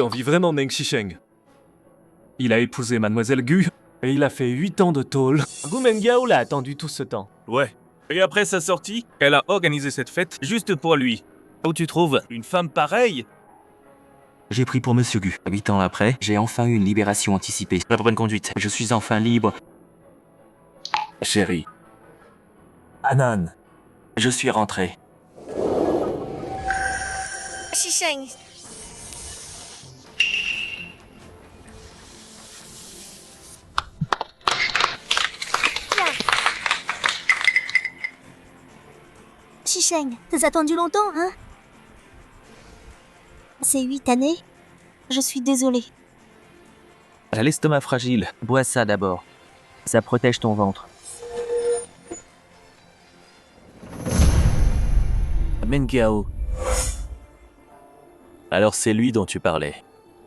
envie vraiment Meng Shisheng. Il a épousé Mademoiselle Gu, et il a fait 8 ans de tôle. Gu Mengyao l'a attendu tout ce temps. Ouais. Et après sa sortie, elle a organisé cette fête juste pour lui. Où tu trouves une femme pareille? J'ai pris pour Monsieur Gu. 8 ans après, j'ai enfin eu une libération anticipée. La bonne conduite. Je suis enfin libre. Chérie. Anan. Je suis rentré. Shisheng. Shisheng, t'as attendu longtemps, hein? Ces 8 années? Je suis désolée. T'as l'estomac fragile. Bois ça d'abord. Ça protège ton ventre. Mengyao. Alors c'est lui dont tu parlais.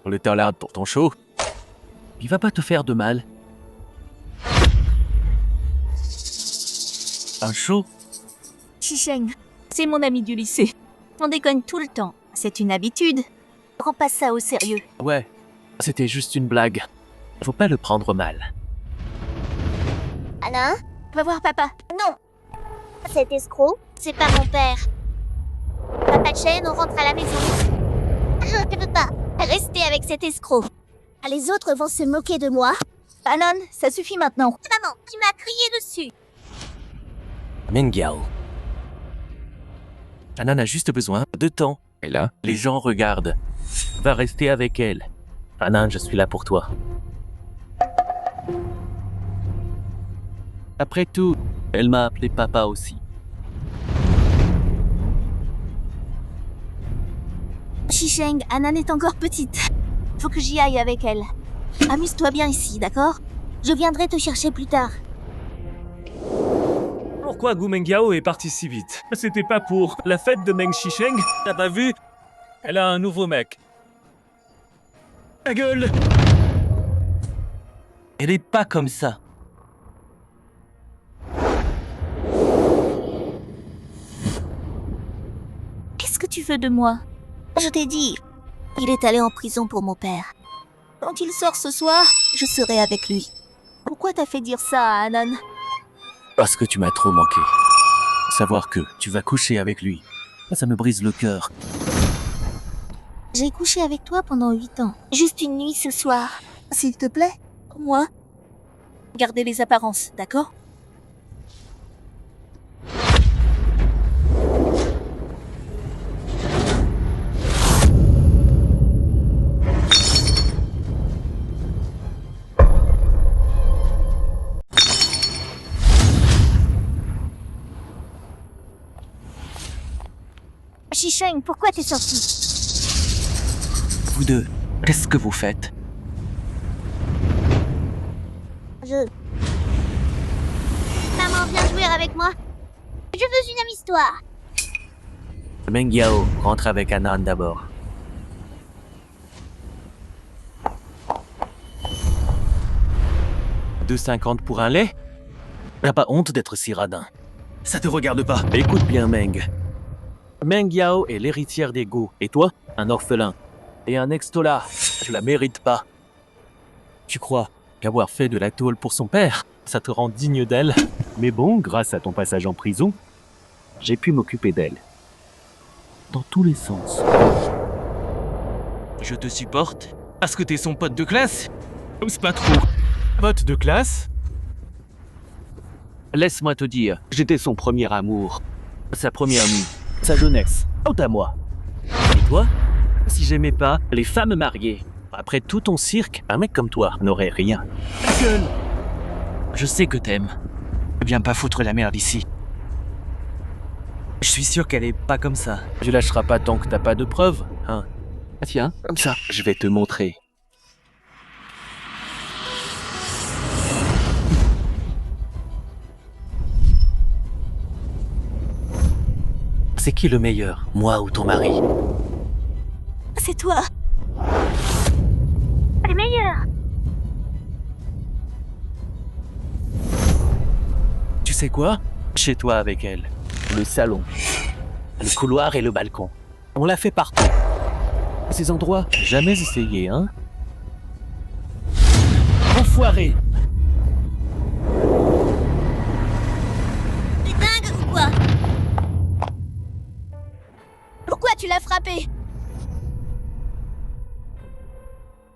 Le Terlard pour ton show? Il va pas te faire de mal. Un show? Shisheng, c'est mon ami du lycée. On déconne tout le temps. C'est une habitude. Prends pas ça au sérieux. Ouais, c'était juste une blague. Faut pas le prendre mal. Anna, va voir papa. Non. Cet escroc, c'est pas mon père. Papa Chen, on rentre à la maison. Je ne peux pas rester avec cet escroc. Les autres vont se moquer de moi. Anon, ça suffit maintenant. Maman, tu m'as crié dessus. Mengyao. Anan a juste besoin de temps. Et là, les gens regardent. Va rester avec elle. Anan, je suis là pour toi. Après tout, elle m'a appelé papa aussi. Shisheng, Anan est encore petite. Faut que j'y aille avec elle. Amuse-toi bien ici, d'accord? Je viendrai te chercher plus tard. Pourquoi Gu Mengyao est parti si vite? C'était pas pour la fête de Meng Shisheng? T'as pas vu? Elle a un nouveau mec. Ta gueule! Elle est pas comme ça. Qu'est-ce que tu veux de moi? Je t'ai dit, il est allé en prison pour mon père. Quand il sort ce soir, je serai avec lui. Pourquoi t'as fait dire ça à Anan? Parce que tu m'as trop manqué. Savoir que tu vas coucher avec lui, ça me brise le cœur. J'ai couché avec toi pendant 8 ans. Juste une nuit ce soir. S'il te plaît, moi. Gardez les apparences, d'accord? Shisheng, pourquoi t'es sorti? Vous deux, qu'est-ce que vous faites? Maman, viens jouer avec moi. Je veux une histoire. Mengyao, rentre avec Anan d'abord. $2,50 pour un lait? T'as pas honte d'être si radin? Ça te regarde pas. Écoute bien, Meng. Mengyao est l'héritière des Gu, et toi, un orphelin. Et un extola, tu la mérites pas. Tu crois qu'avoir fait de la tôle pour son père, ça te rend digne d'elle? Mais bon, grâce à ton passage en prison, j'ai pu m'occuper d'elle. Dans tous les sens. Je te supporte parce que t'es son pote de classe? Ose pas trop. Pote de classe? Laisse-moi te dire, j'étais son premier amour. Sa première nuit. Sa jeunesse. Quant à moi. Et toi? Si j'aimais pas les femmes mariées, après tout ton cirque, un mec comme toi n'aurait rien. Ta gueule! Je sais que t'aimes. Viens pas foutre la merde ici. Je suis sûr qu'elle est pas comme ça. Tu lâcheras pas tant que t'as pas de preuves, hein? Ah tiens, comme ça, je vais te montrer. C'est qui le meilleur, moi ou ton mari? C'est toi. Le meilleur. Tu sais quoi? Chez toi avec elle. Le salon, le couloir et le balcon. On l'a fait partout. Ces endroits, jamais essayé, hein? Enfoiré! T'es dingue ou quoi? Pourquoi tu l'as frappé?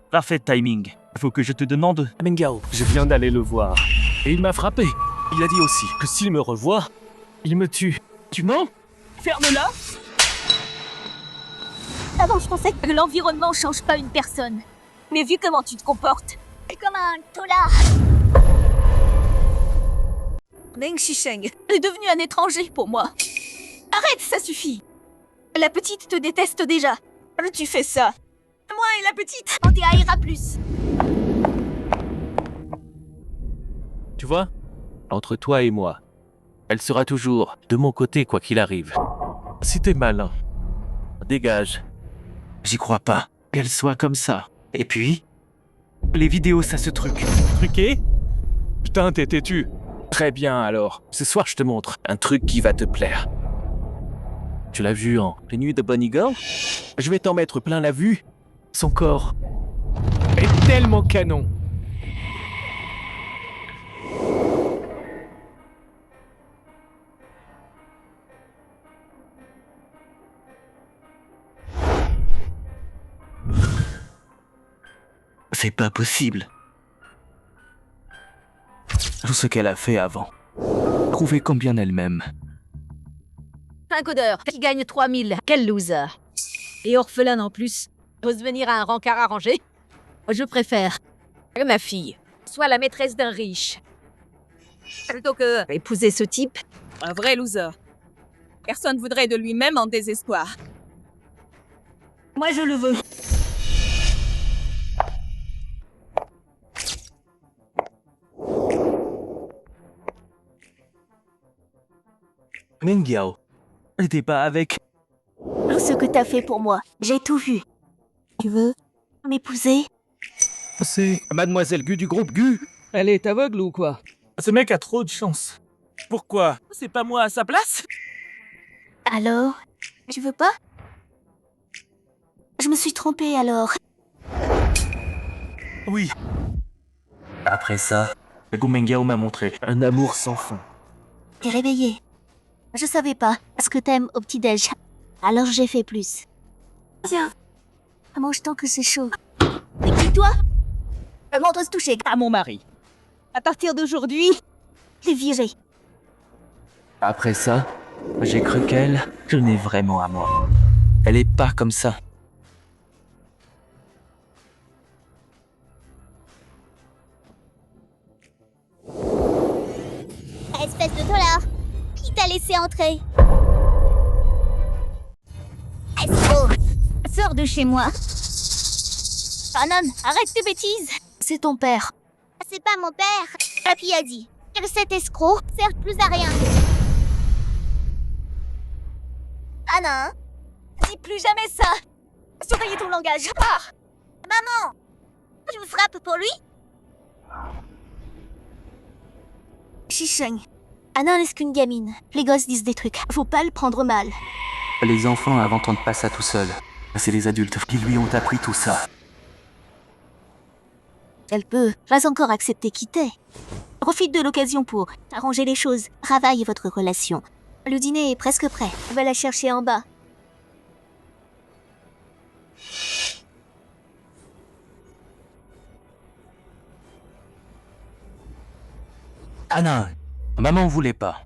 Parfait timing. Faut que je te demande. Mengyao, je viens d'aller le voir. Et il m'a frappé. Il a dit aussi que s'il me revoit, il me tue. Tu mens? Ferme-la! Avant, je pensais que l'environnement change pas une personne. Mais vu comment tu te comportes, c'est comme un tolard. Meng Shisheng est devenu un étranger pour moi. Arrête, ça suffit. La petite te déteste déjà. Tu fais ça. Moi et la petite, On déhaïra plus. Tu vois? Entre toi et moi, elle sera toujours de mon côté quoi qu'il arrive. Si t'es malin, dégage. J'y crois pas. Qu'elle soit comme ça. Et puis, les vidéos, ça se truc. Truqué? Putain, t'es têtu. Très bien alors. Ce soir, je te montre un truc qui va te plaire. Tu l'as vu en Les Nuits de Bunny Girl? Je vais t'en mettre plein la vue. Son corps est tellement canon. C'est pas possible. Tout ce qu'elle a fait avant. Prouver combien elle m'aime. un codeur qui gagne 3000. Quel loser. Et orphelin en plus. Ose venir à un rencard arrangé. Je préfère que ma fille soit la maîtresse d'un riche. Plutôt que épouser ce type. Un vrai loser. Personne voudrait de lui-même en désespoir. Moi, je le veux. Mengyao. T'es pas avec. Tout ce que t'as fait pour moi, j'ai tout vu. Tu veux m'épouser? C'est Mademoiselle Gu du groupe Gu. Elle est aveugle ou quoi? Ce mec a trop de chance. Pourquoi? C'est pas moi à sa place? Alors? Tu veux pas? Je me suis trompée alors. Oui. Après ça, Gu Mengyao m'a montré Un amour sans fin. T'es réveillée. Je savais pas ce que t'aimes au petit-déj. Alors j'ai fait plus. Tiens. Mange tant que c'est chaud. Mais qui toi? Montre se toucher. À mon mari. À partir d'aujourd'hui, T'es viré. Après ça, j'ai cru qu'elle tenait vraiment à moi. Elle est pas comme ça. Espèce de dollar. Qui t'a laissé entrer? Escroc! Sors de chez moi. Anon, arrête tes bêtises. C'est ton père. C'est pas mon père. Papy a dit que cet escroc sert plus à rien. Anon, dis plus jamais ça. Surveillez ton langage. Pars. Maman, tu me frappes pour lui? Shisheng. Anon n'est qu'une gamine. Les gosses disent des trucs. Faut pas le prendre mal. Les enfants n'entendent pas ça tout seuls. C'est les adultes qui lui ont appris tout ça. Elle peut pas encore accepter qui t'es. Profite de l'occasion pour arranger les choses. Travaille votre relation. Le dîner est presque prêt. Va la chercher en bas. Anna, maman voulait pas.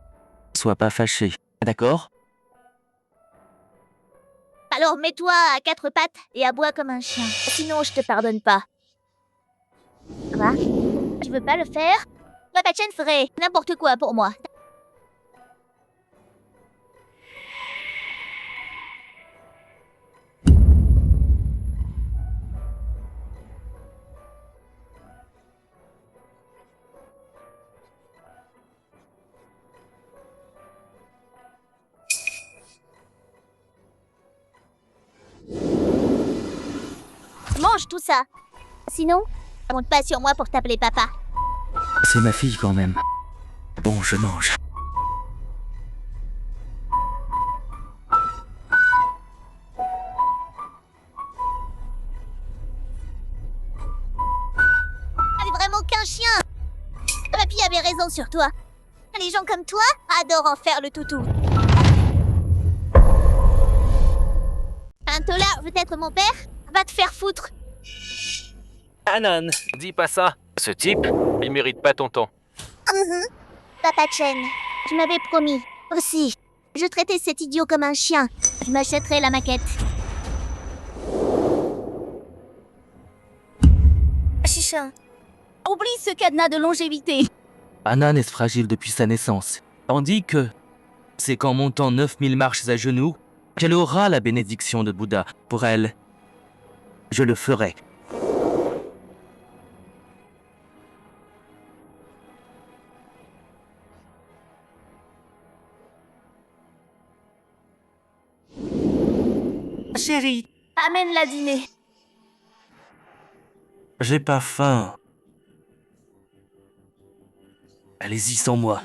Sois pas fâchée, d'accord? Alors mets-toi à quatre pattes et aboie comme un chien. Sinon, je te pardonne pas. Quoi? Tu veux pas le faire? Papa Chen ferait n'importe quoi pour moi. Mange tout ça. Sinon, compte pas sur moi pour t'appeler papa. C'est ma fille quand même. Bon, je mange. chien. Papy avait raison sur toi. Les gens comme toi adorent en faire le toutou. Un tolard veut être mon père? Va te faire foutre. Anan, dis pas ça. Ce type, il mérite pas ton temps. Papa Chen, tu m'avais promis. Aussi, je traitais cet idiot comme un chien. Je m'achèterai la maquette. Chichin, oublie ce cadenas de longévité. Anan est fragile depuis sa naissance. Tandis que c'est qu'en montant 9000 marches à genoux, qu'elle aura la bénédiction de Bouddha. Pour elle, je le ferai. Chérie, amène-la dîner. J'ai pas faim. Allez-y sans moi.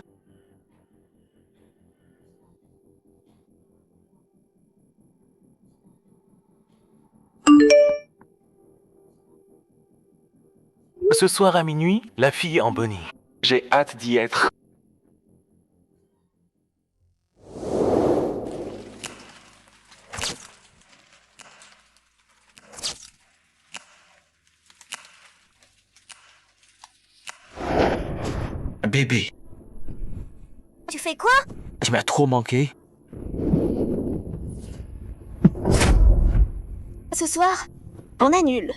Ce soir à minuit, la fille en bonnie. J'ai hâte d'y être. Bébé, Tu fais quoi? tu m'as trop manqué. Ce soir, on annule.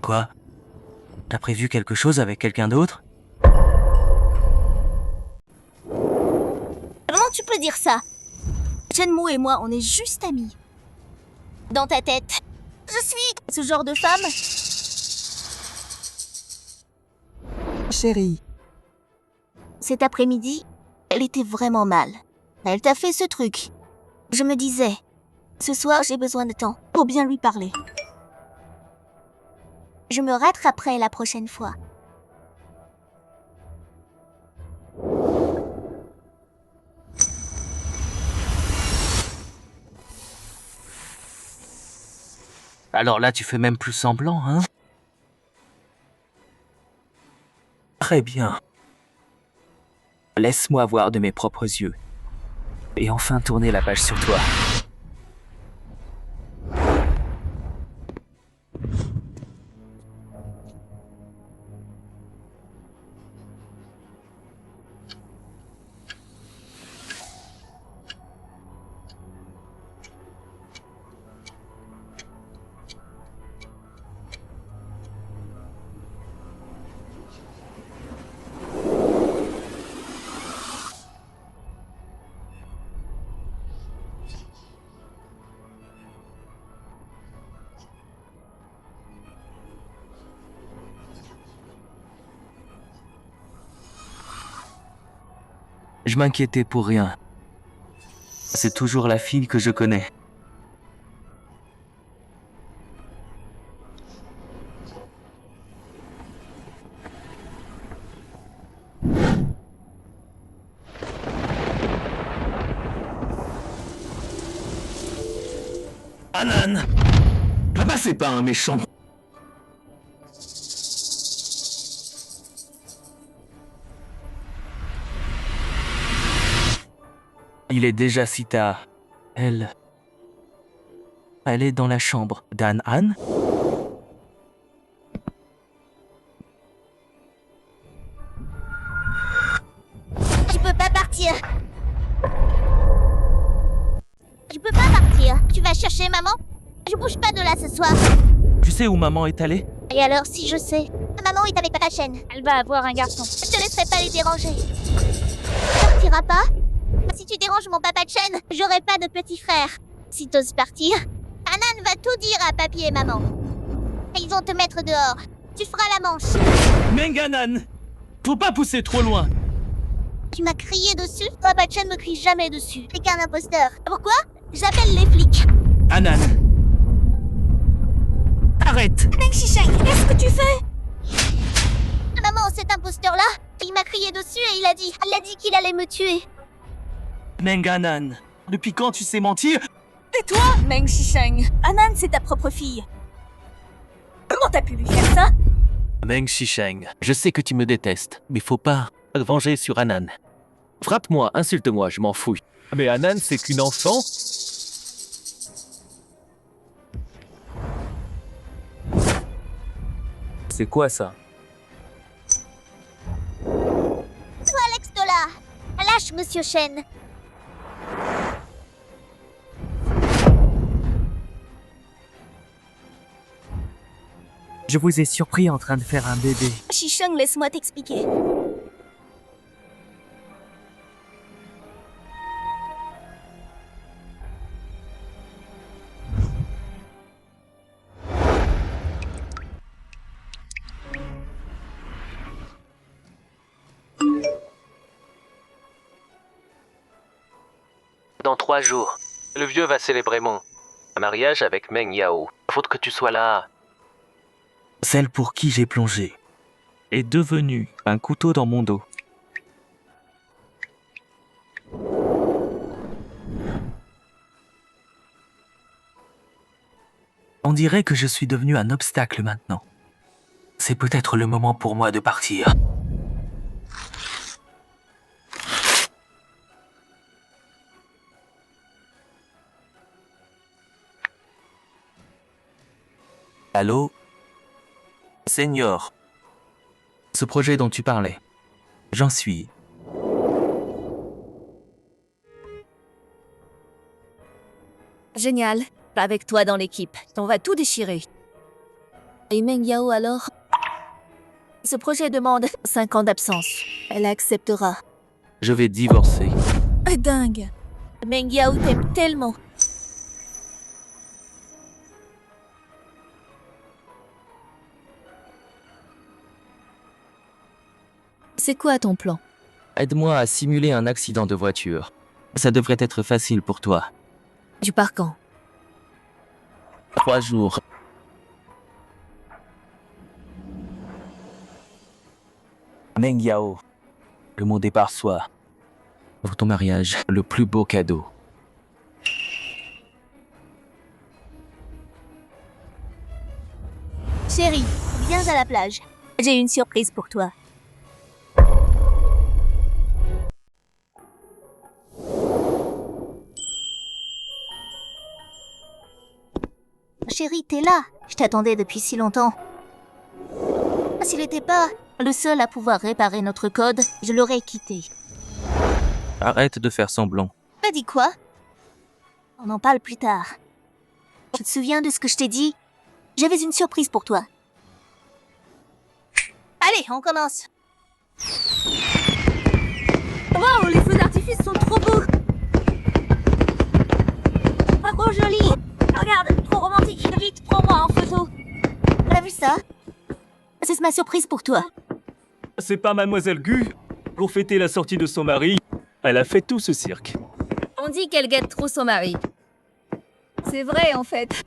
Quoi? T'as prévu quelque chose avec quelqu'un d'autre? Comment tu peux dire ça? Shenmue et moi, on est juste amis. Dans ta tête, je suis ce genre de femme? Chérie, Cet après-midi, elle était vraiment mal. Elle t'a fait ce truc. Je me disais, ce soir j'ai besoin de temps pour bien lui parler. Je me rattraperai la prochaine fois. Alors là, tu fais même plus semblant, hein? Très bien. Laisse-moi voir de mes propres yeux. Et enfin tourner la page sur toi. Je m'inquiétais pour rien. C'est toujours la fille que je connais. Anan! Papa, c'est pas un méchant. Il est déjà si tard. Elle est dans la chambre d'An-An. Je peux pas partir. Je peux pas partir. Tu vas chercher maman? Je bouge pas de là ce soir. Tu sais où maman est allée? Et alors, si je sais? Maman est avec Papa Chen. Elle va avoir un garçon. Je te laisserai pas les déranger. Tu partiras pas? Si tu déranges mon Papa Chen, j'aurai pas de petit frère. Si t'oses partir, Anan va tout dire à papy et maman. Et ils vont te mettre dehors. Tu feras la manche. Menganan! Faut pas pousser trop loin. Tu m'as crié dessus? Papa Chen me crie jamais dessus. T'es qu'un imposteur. Pourquoi? J'appelle les flics. Anan! Arrête! Meng Shisheng, qu'est-ce que tu fais? Maman, cet imposteur-là, il m'a crié dessus et il a dit qu'il allait me tuer. Menganan, depuis quand tu sais mentir? tais-toi, Meng Shisheng. Anan, c'est ta propre fille. Comment Comment t'as pu lui faire ça? Meng Shisheng, je sais que tu me détestes, mais faut pas te venger sur Anan. Frappe-moi, insulte-moi, je m'en fouille. Mais Anan, c'est qu'une enfant. C'est quoi ça? Toi, Alextola! Lâche Monsieur Shen! Je vous ai surpris en train de faire un bébé. Shisheng, laisse-moi t'expliquer. Dans 3 jours, le vieux va célébrer mon mariage avec Meng Yao. Faut que tu sois là. Celle pour qui j'ai plongé est devenue un couteau dans mon dos. On dirait que je suis devenu un obstacle maintenant. C'est peut-être le moment pour moi de partir. Allô? Seigneur. Ce projet dont tu parlais, j'en suis. Génial. Avec toi dans l'équipe, on va tout déchirer. Et Meng Yao alors? Ce projet demande 5 ans d'absence. Elle acceptera. Je vais divorcer. Dingue. Meng Yao t'aime tellement. C'est quoi ton plan? Aide-moi à simuler un accident de voiture. Ça devrait être facile pour toi. Tu pars quand? 3 jours. Meng Yao, que mon départ soit, pour ton mariage, le plus beau cadeau. Chérie, viens à la plage. J'ai une surprise pour toi. Chérie, t'es là. Je t'attendais depuis si longtemps. S'il n'était pas le seul à pouvoir réparer notre code, je l'aurais quitté. Arrête de faire semblant. T'as dit quoi? On en parle plus tard. Tu te souviens de ce que je t'ai dit? J'avais une surprise pour toi. Allez, on commence. Wow, les feux d'artifice sont trop beaux! Pas trop joli. Regarde, trop romantique. Vite, prends-moi en photo. T'as vu ça? C'est ma surprise pour toi. C'est pas Mademoiselle Gu. Pour fêter la sortie de son mari, elle a fait tout ce cirque. On dit qu'elle guette trop son mari. C'est vrai, en fait.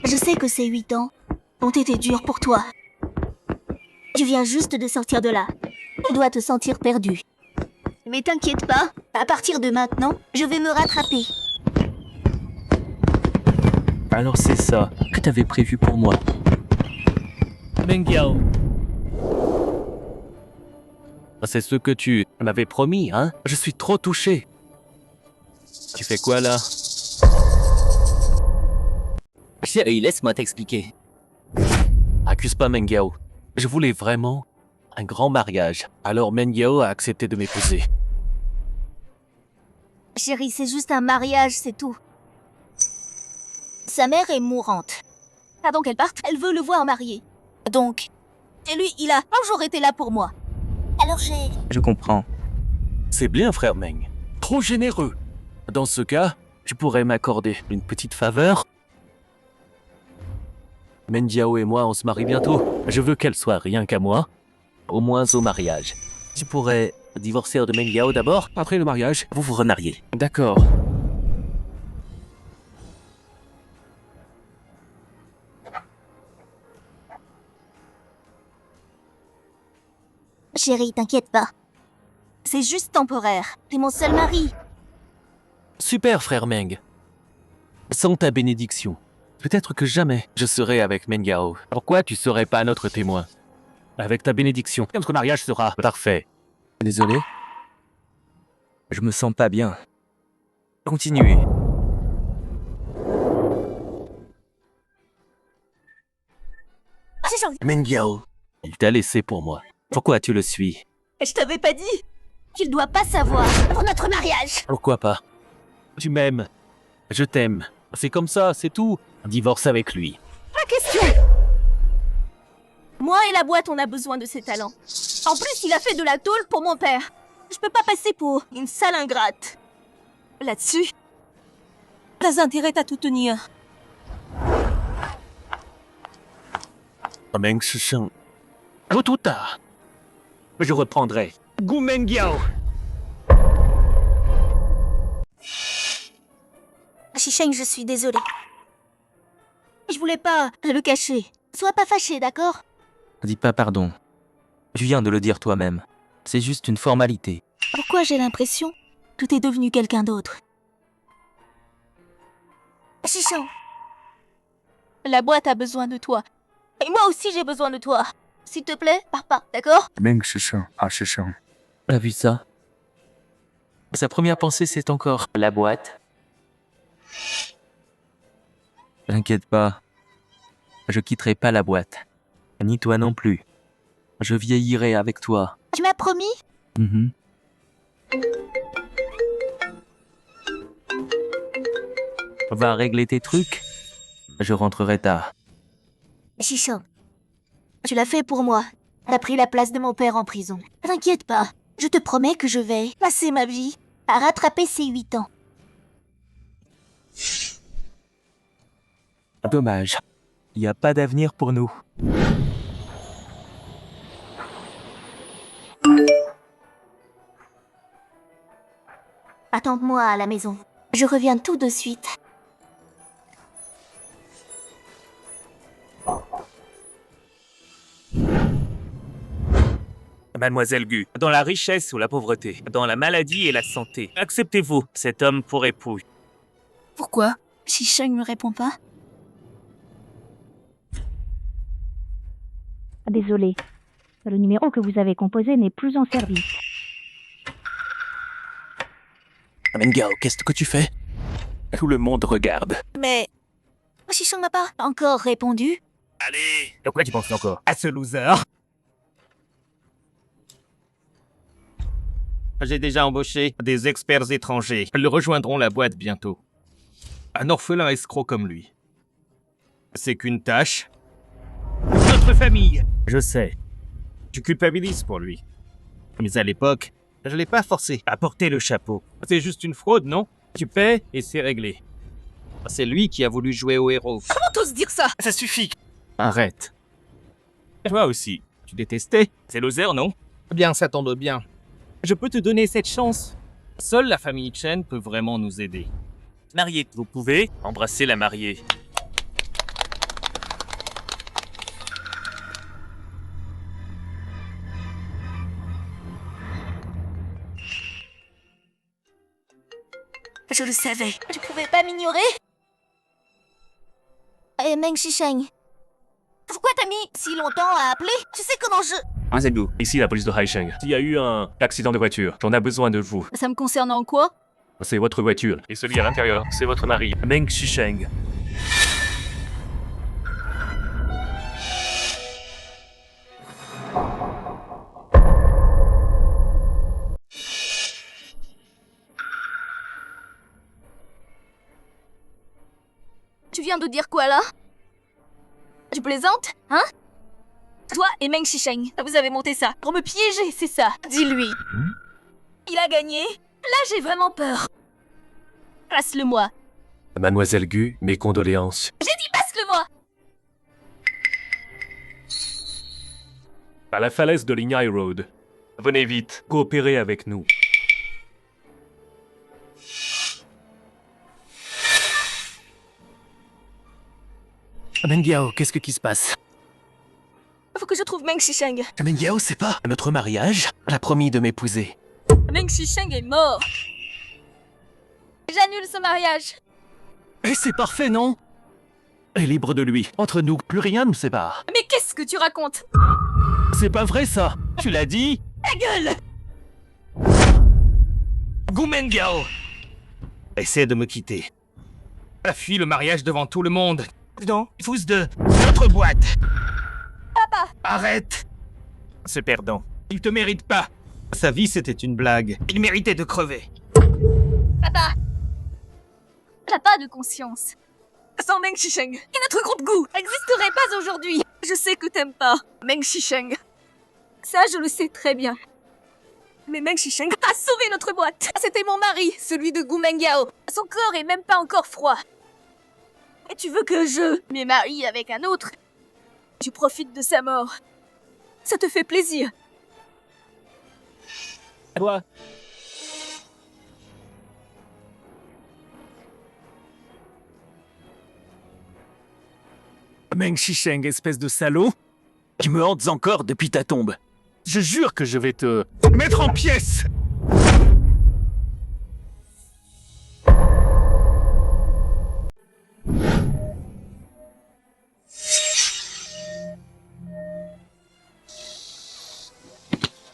Je sais que ces 8 ans ont été durs pour toi. Tu viens juste de sortir de là. Tu dois te sentir perdu. Mais t'inquiète pas, à partir de maintenant, je vais me rattraper. Alors c'est ça que t'avais prévu pour moi. Meng Yao. C'est ce que tu m'avais promis, hein? Je suis trop touché. Tu fais quoi là? Chérie, laisse-moi t'expliquer. Accuse pas Meng Yao. Je voulais vraiment un grand mariage. Alors Meng Yao a accepté de m'épouser. Chérie, c'est juste un mariage, c'est tout. Sa mère est mourante. Avant qu'elle parte, elle veut le voir marié. Donc, et lui, il a toujours été là pour moi. Alors Je comprends. C'est bien, frère Meng. Trop généreux. Dans ce cas, tu pourrais m'accorder une petite faveur? Meng Yao et moi, on se marie bientôt. Je veux qu'elle soit rien qu'à moi. Au moins au mariage. Tu pourrais divorcer de Meng Yao d'abord. Après le mariage, vous vous remariez. D'accord. Chérie, t'inquiète pas. C'est juste temporaire. T'es mon seul mari. Super, frère Meng. Sans ta bénédiction, Peut-être que jamais je serai avec Meng Yao. Pourquoi tu serais pas notre témoin? Avec ta bénédiction, notre mariage sera parfait. Désolé. Je me sens pas bien. Continuez. Meng Yao, il t'a laissé pour moi. Pourquoi tu le suis? Je t'avais pas dit. Tu ne dois pas savoir pour notre mariage. Pourquoi pas? Tu m'aimes. Je t'aime. C'est comme ça, c'est tout. Divorce avec lui. Pas question. Moi et la boîte, on a besoin de ses talents. En plus, il a fait de la tôle pour mon père. Je peux pas passer pour une sale ingrate. Là-dessus, t'as intérêt à tout tenir. Meng Shisheng. Tôt ou tard, je reprendrai. Gu Meng Yao. Shisheng, je suis désolée. Je voulais pas le cacher. Sois pas fâché, d'accord? Dis pas pardon. Tu viens de le dire toi-même. C'est juste une formalité. Pourquoi j'ai l'impression que t'es devenu quelqu'un d'autre? Shisheng, la boîte a besoin de toi. Et moi aussi j'ai besoin de toi. S'il te plaît, pars pas, d'accord? Meng Shisheng, ah Shisheng. Elle a vu ça. Sa première pensée, c'est encore la boîte. T'inquiète pas. Je quitterai pas la boîte. Ni toi non plus. Je vieillirai avec toi. Tu m'as promis? Mhm. Va régler tes trucs. Je rentrerai tard. Shisheng, tu l'as fait pour moi. T'as pris la place de mon père en prison. T'inquiète pas, je te promets que je vais passer ma vie à rattraper ces 8 ans. Dommage. Il n'y a pas d'avenir pour nous. Attends-moi à la maison. Je reviens tout de suite. Mademoiselle Gu, dans la richesse ou la pauvreté, dans la maladie et la santé, acceptez-vous cet homme pour époux? Pourquoi Shisheng ne me répond pas? Désolé. Le numéro que vous avez composé n'est plus en service. Meng Yao, qu'est-ce que tu fais? Tout le monde regarde. Mais... Shisheng m'a pas encore répondu. Allez! De quoi tu penses encore? À ce loser! J'ai déjà embauché des experts étrangers. Ils rejoindront la boîte bientôt. Un orphelin escroc comme lui. C'est qu'une tâche. Notre famille! Je sais. Tu culpabilises pour lui. Mais à l'époque, je l'ai pas forcé à porter le chapeau. C'est juste une fraude, non? Tu paies et c'est réglé. C'est lui qui a voulu jouer au héros. Comment t'oses dire ça? Ça suffit! Arrête. Toi aussi. Tu détestais? C'est loser, non? Bien, ça tombe bien. Je peux te donner cette chance. Seule la famille Chen peut vraiment nous aider. Marié, vous pouvez embrasser la mariée. Je le savais. Tu pouvais pas m'ignorer? Et Meng Shisheng, pourquoi t'as mis si longtemps à appeler? Tu sais comment je... Ici la police de Haisheng. Il y a eu un accident de voiture. J'en ai besoin de vous. Ça me concerne en quoi? C'est votre voiture. Et celui à l'intérieur, c'est votre mari, Meng Shisheng. Tu viens de dire quoi là? Tu plaisantes, hein? Toi et Meng Shisheng, vous avez monté ça pour me piéger, c'est ça? Dis-lui. Il a gagné? Là, j'ai vraiment peur. Passe-le-moi. Mademoiselle Gu, mes condoléances. J'ai dit passe-le-moi. À la falaise de Linghai Road. Venez vite, coopérez avec nous. Meng Yao, qu'est-ce qui se passe? Faut que je trouve Meng Shisheng. Meng Yao, c'est pas notre mariage? Elle a promis de m'épouser. Meng Shisheng est mort. J'annule ce mariage. Et c'est parfait, non? est libre de lui. Entre nous, plus rien nous sépare. Mais qu'est-ce que tu racontes? C'est pas vrai ça. Tu l'as dit? Ta gueule! Gu Mengyao essaie de me quitter. Elle a fui le mariage devant tout le monde. Non, fous de notre boîte. Papa! Arrête! C'est perdant. Il te mérite pas. Sa vie, c'était une blague. Il méritait de crever. Papa! T'as pas de conscience. Sans Meng Shisheng, et notre groupe Gu n'existerait pas aujourd'hui. Je sais que t'aimes pas Meng Shisheng. Ça, je le sais très bien. Mais Meng Shisheng a sauvé notre boîte. C'était mon mari, celui de Gu Mengyao. Son corps est même pas encore froid. Et tu veux que je me marie avec un autre? Tu profites de sa mort. Ça te fait plaisir. Toi. Meng Shisheng, espèce de salaud. Tu me hantes encore depuis ta tombe. Je jure que je vais te mettre en pièces.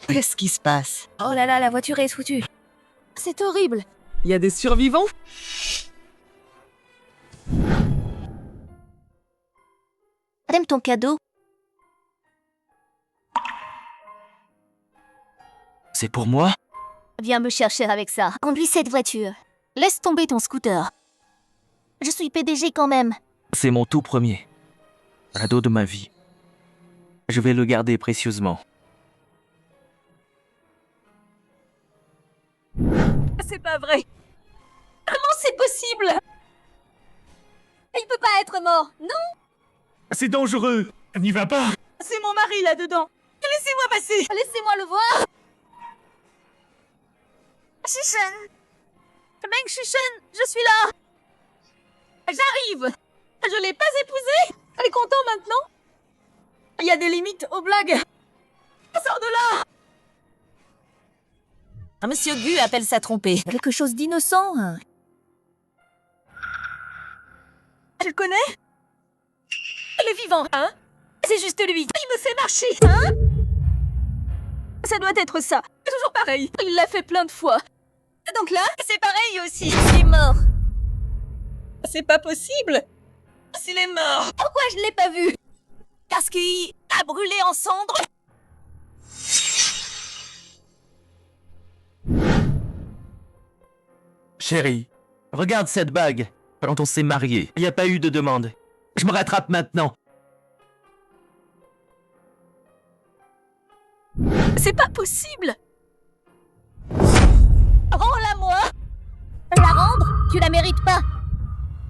Qu'est-ce qui se passe? Oh là là, la voiture est foutue. C'est horrible. Il y a des survivants? T'aimes ton cadeau? C'est pour moi? Viens me chercher avec ça. Conduis cette voiture. Laisse tomber ton scooter. Je suis PDG quand même. C'est mon tout premier. Cadeau de ma vie. Je vais le garder précieusement. C'est pas vrai. Comment c'est possible? Il peut pas être mort, non? C'est dangereux. N'y va pas. C'est mon mari là-dedans. Laissez-moi passer. Laissez-moi le voir. Shishen. Meng Shishen, je suis là. J'arrive. Je l'ai pas épousé. Elle est contente maintenant. Il y a des limites aux blagues. Sors de là. Monsieur Gu appelle ça tromper. Quelque chose d'innocent, hein. Je le connais? Il est vivant, hein? C'est juste lui. Il me fait marcher, hein? Ça doit être ça. C'est toujours pareil. Il l'a fait plein de fois. Donc là, c'est pareil aussi. Il est mort. C'est pas possible. S'il est mort. Pourquoi je l'ai pas vu? Parce qu'il a brûlé en cendres. Chérie, regarde cette bague. Quand on s'est mariés, il n'y a pas eu de demande. Je me rattrape maintenant. C'est pas possible. Rends-la-moi. La rendre? Tu la mérites pas.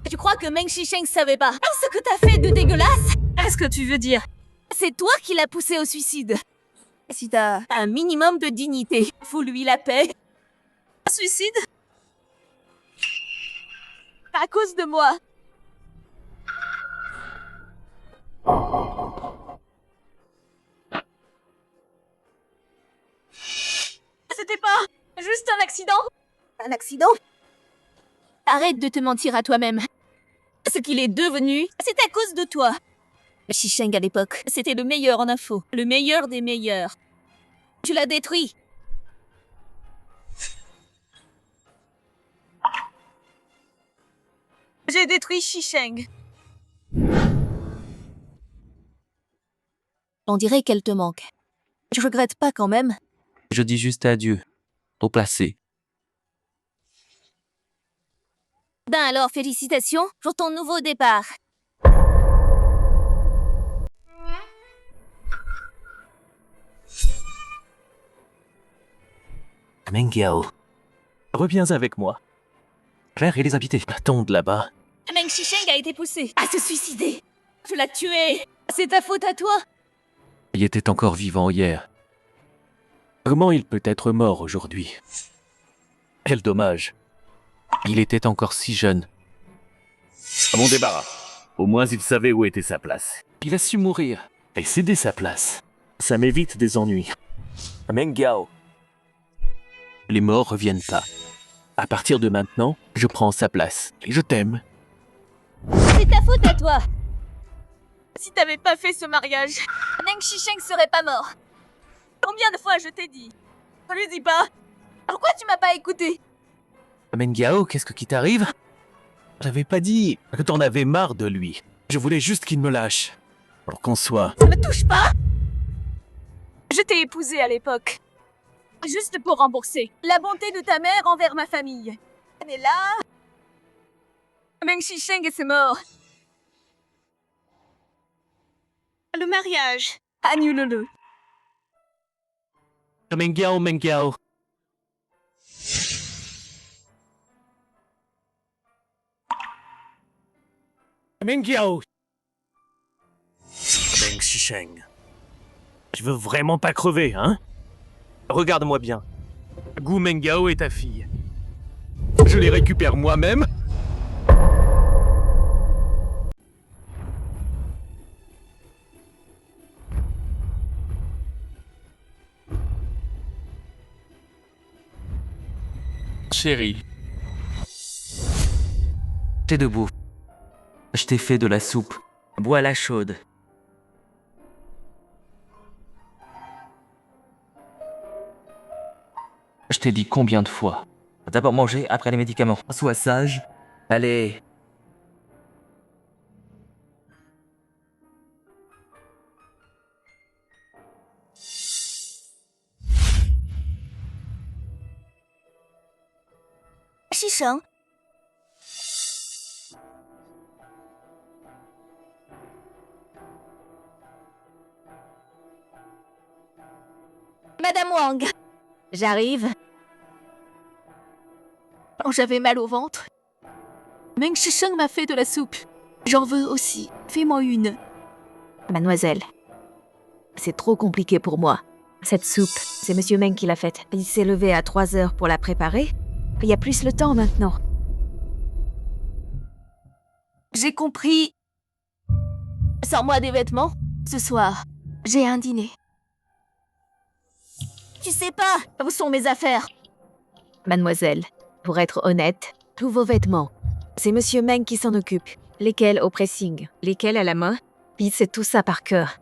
Tu crois que Meng Shisheng savait pas ce que t'as fait de dégueulasse? Qu'est-ce que tu veux dire? C'est toi qui l'as poussé au suicide. Si t'as un minimum de dignité, fous lui la paix. Suicide? À cause de moi. C'était pas juste un accident? Un accident? Arrête de te mentir à toi-même. Ce qu'il est devenu, c'est à cause de toi. Shisheng à l'époque, c'était le meilleur en info. Le meilleur des meilleurs. Tu l'as détruit. J'ai détruit Shisheng. On dirait qu'elle te manque. Je regrette pas quand même. Je dis juste adieu. Au placé. Ben alors, félicitations pour ton nouveau départ. Mengyao. Reviens avec moi. Claire et les invités attendent là-bas. Meng Shisheng a été poussé à se suicider. Je l'ai tué. C'est ta faute à toi. Il était encore vivant hier. Comment il peut être mort aujourd'hui? Quel dommage. Il était encore si jeune. À mon débarras. Au moins il savait où était sa place. Il a su mourir et céder sa place. Ça m'évite des ennuis. Mengyao. Les morts reviennent pas. À partir de maintenant, je prends sa place. Et je t'aime. C'est ta faute à toi. Si t'avais pas fait ce mariage, Meng Shisheng serait pas mort. Combien de fois je t'ai dit? Ne lui dis pas. Pourquoi tu m'as pas écouté? Meng Yao, qu'est-ce qui t'arrive? J'avais pas dit que t'en avais marre de lui. Je voulais juste qu'il me lâche. Pour qu'on soit... Ça me touche pas. Je t'ai épousée à l'époque. Juste pour rembourser la bonté de ta mère envers ma famille. Mais là... Meng Shisheng est mort. Le mariage. Annule-le. Meng Yao, Meng Yao. Meng Yao. Meng Shisheng. Je veux vraiment pas crever, hein? Regarde-moi bien. Gu Mengyao est ta fille. Je les récupère moi-même. Chérie. T'es debout. Je t'ai fait de la soupe. Bois-la chaude. Je t'ai dit combien de fois? D'abord manger, après les médicaments. Sois sage. Allez. Shisheng. Madame Wang. J'arrive. Quand j'avais mal au ventre, Meng Shisheng m'a fait de la soupe. J'en veux aussi. Fais-moi une. Mademoiselle, c'est trop compliqué pour moi. Cette soupe, c'est Monsieur Meng qui l'a faite. Il s'est levé à 3 heures pour la préparer. Il y a plus le temps maintenant. J'ai compris. Sors-moi des vêtements. Ce soir, j'ai un dîner. Tu sais pas, où sont mes affaires? Mademoiselle, pour être honnête, tous vos vêtements, c'est Monsieur Meng qui s'en occupe. Lesquels au pressing, lesquels à la main. Il sait tout ça par cœur.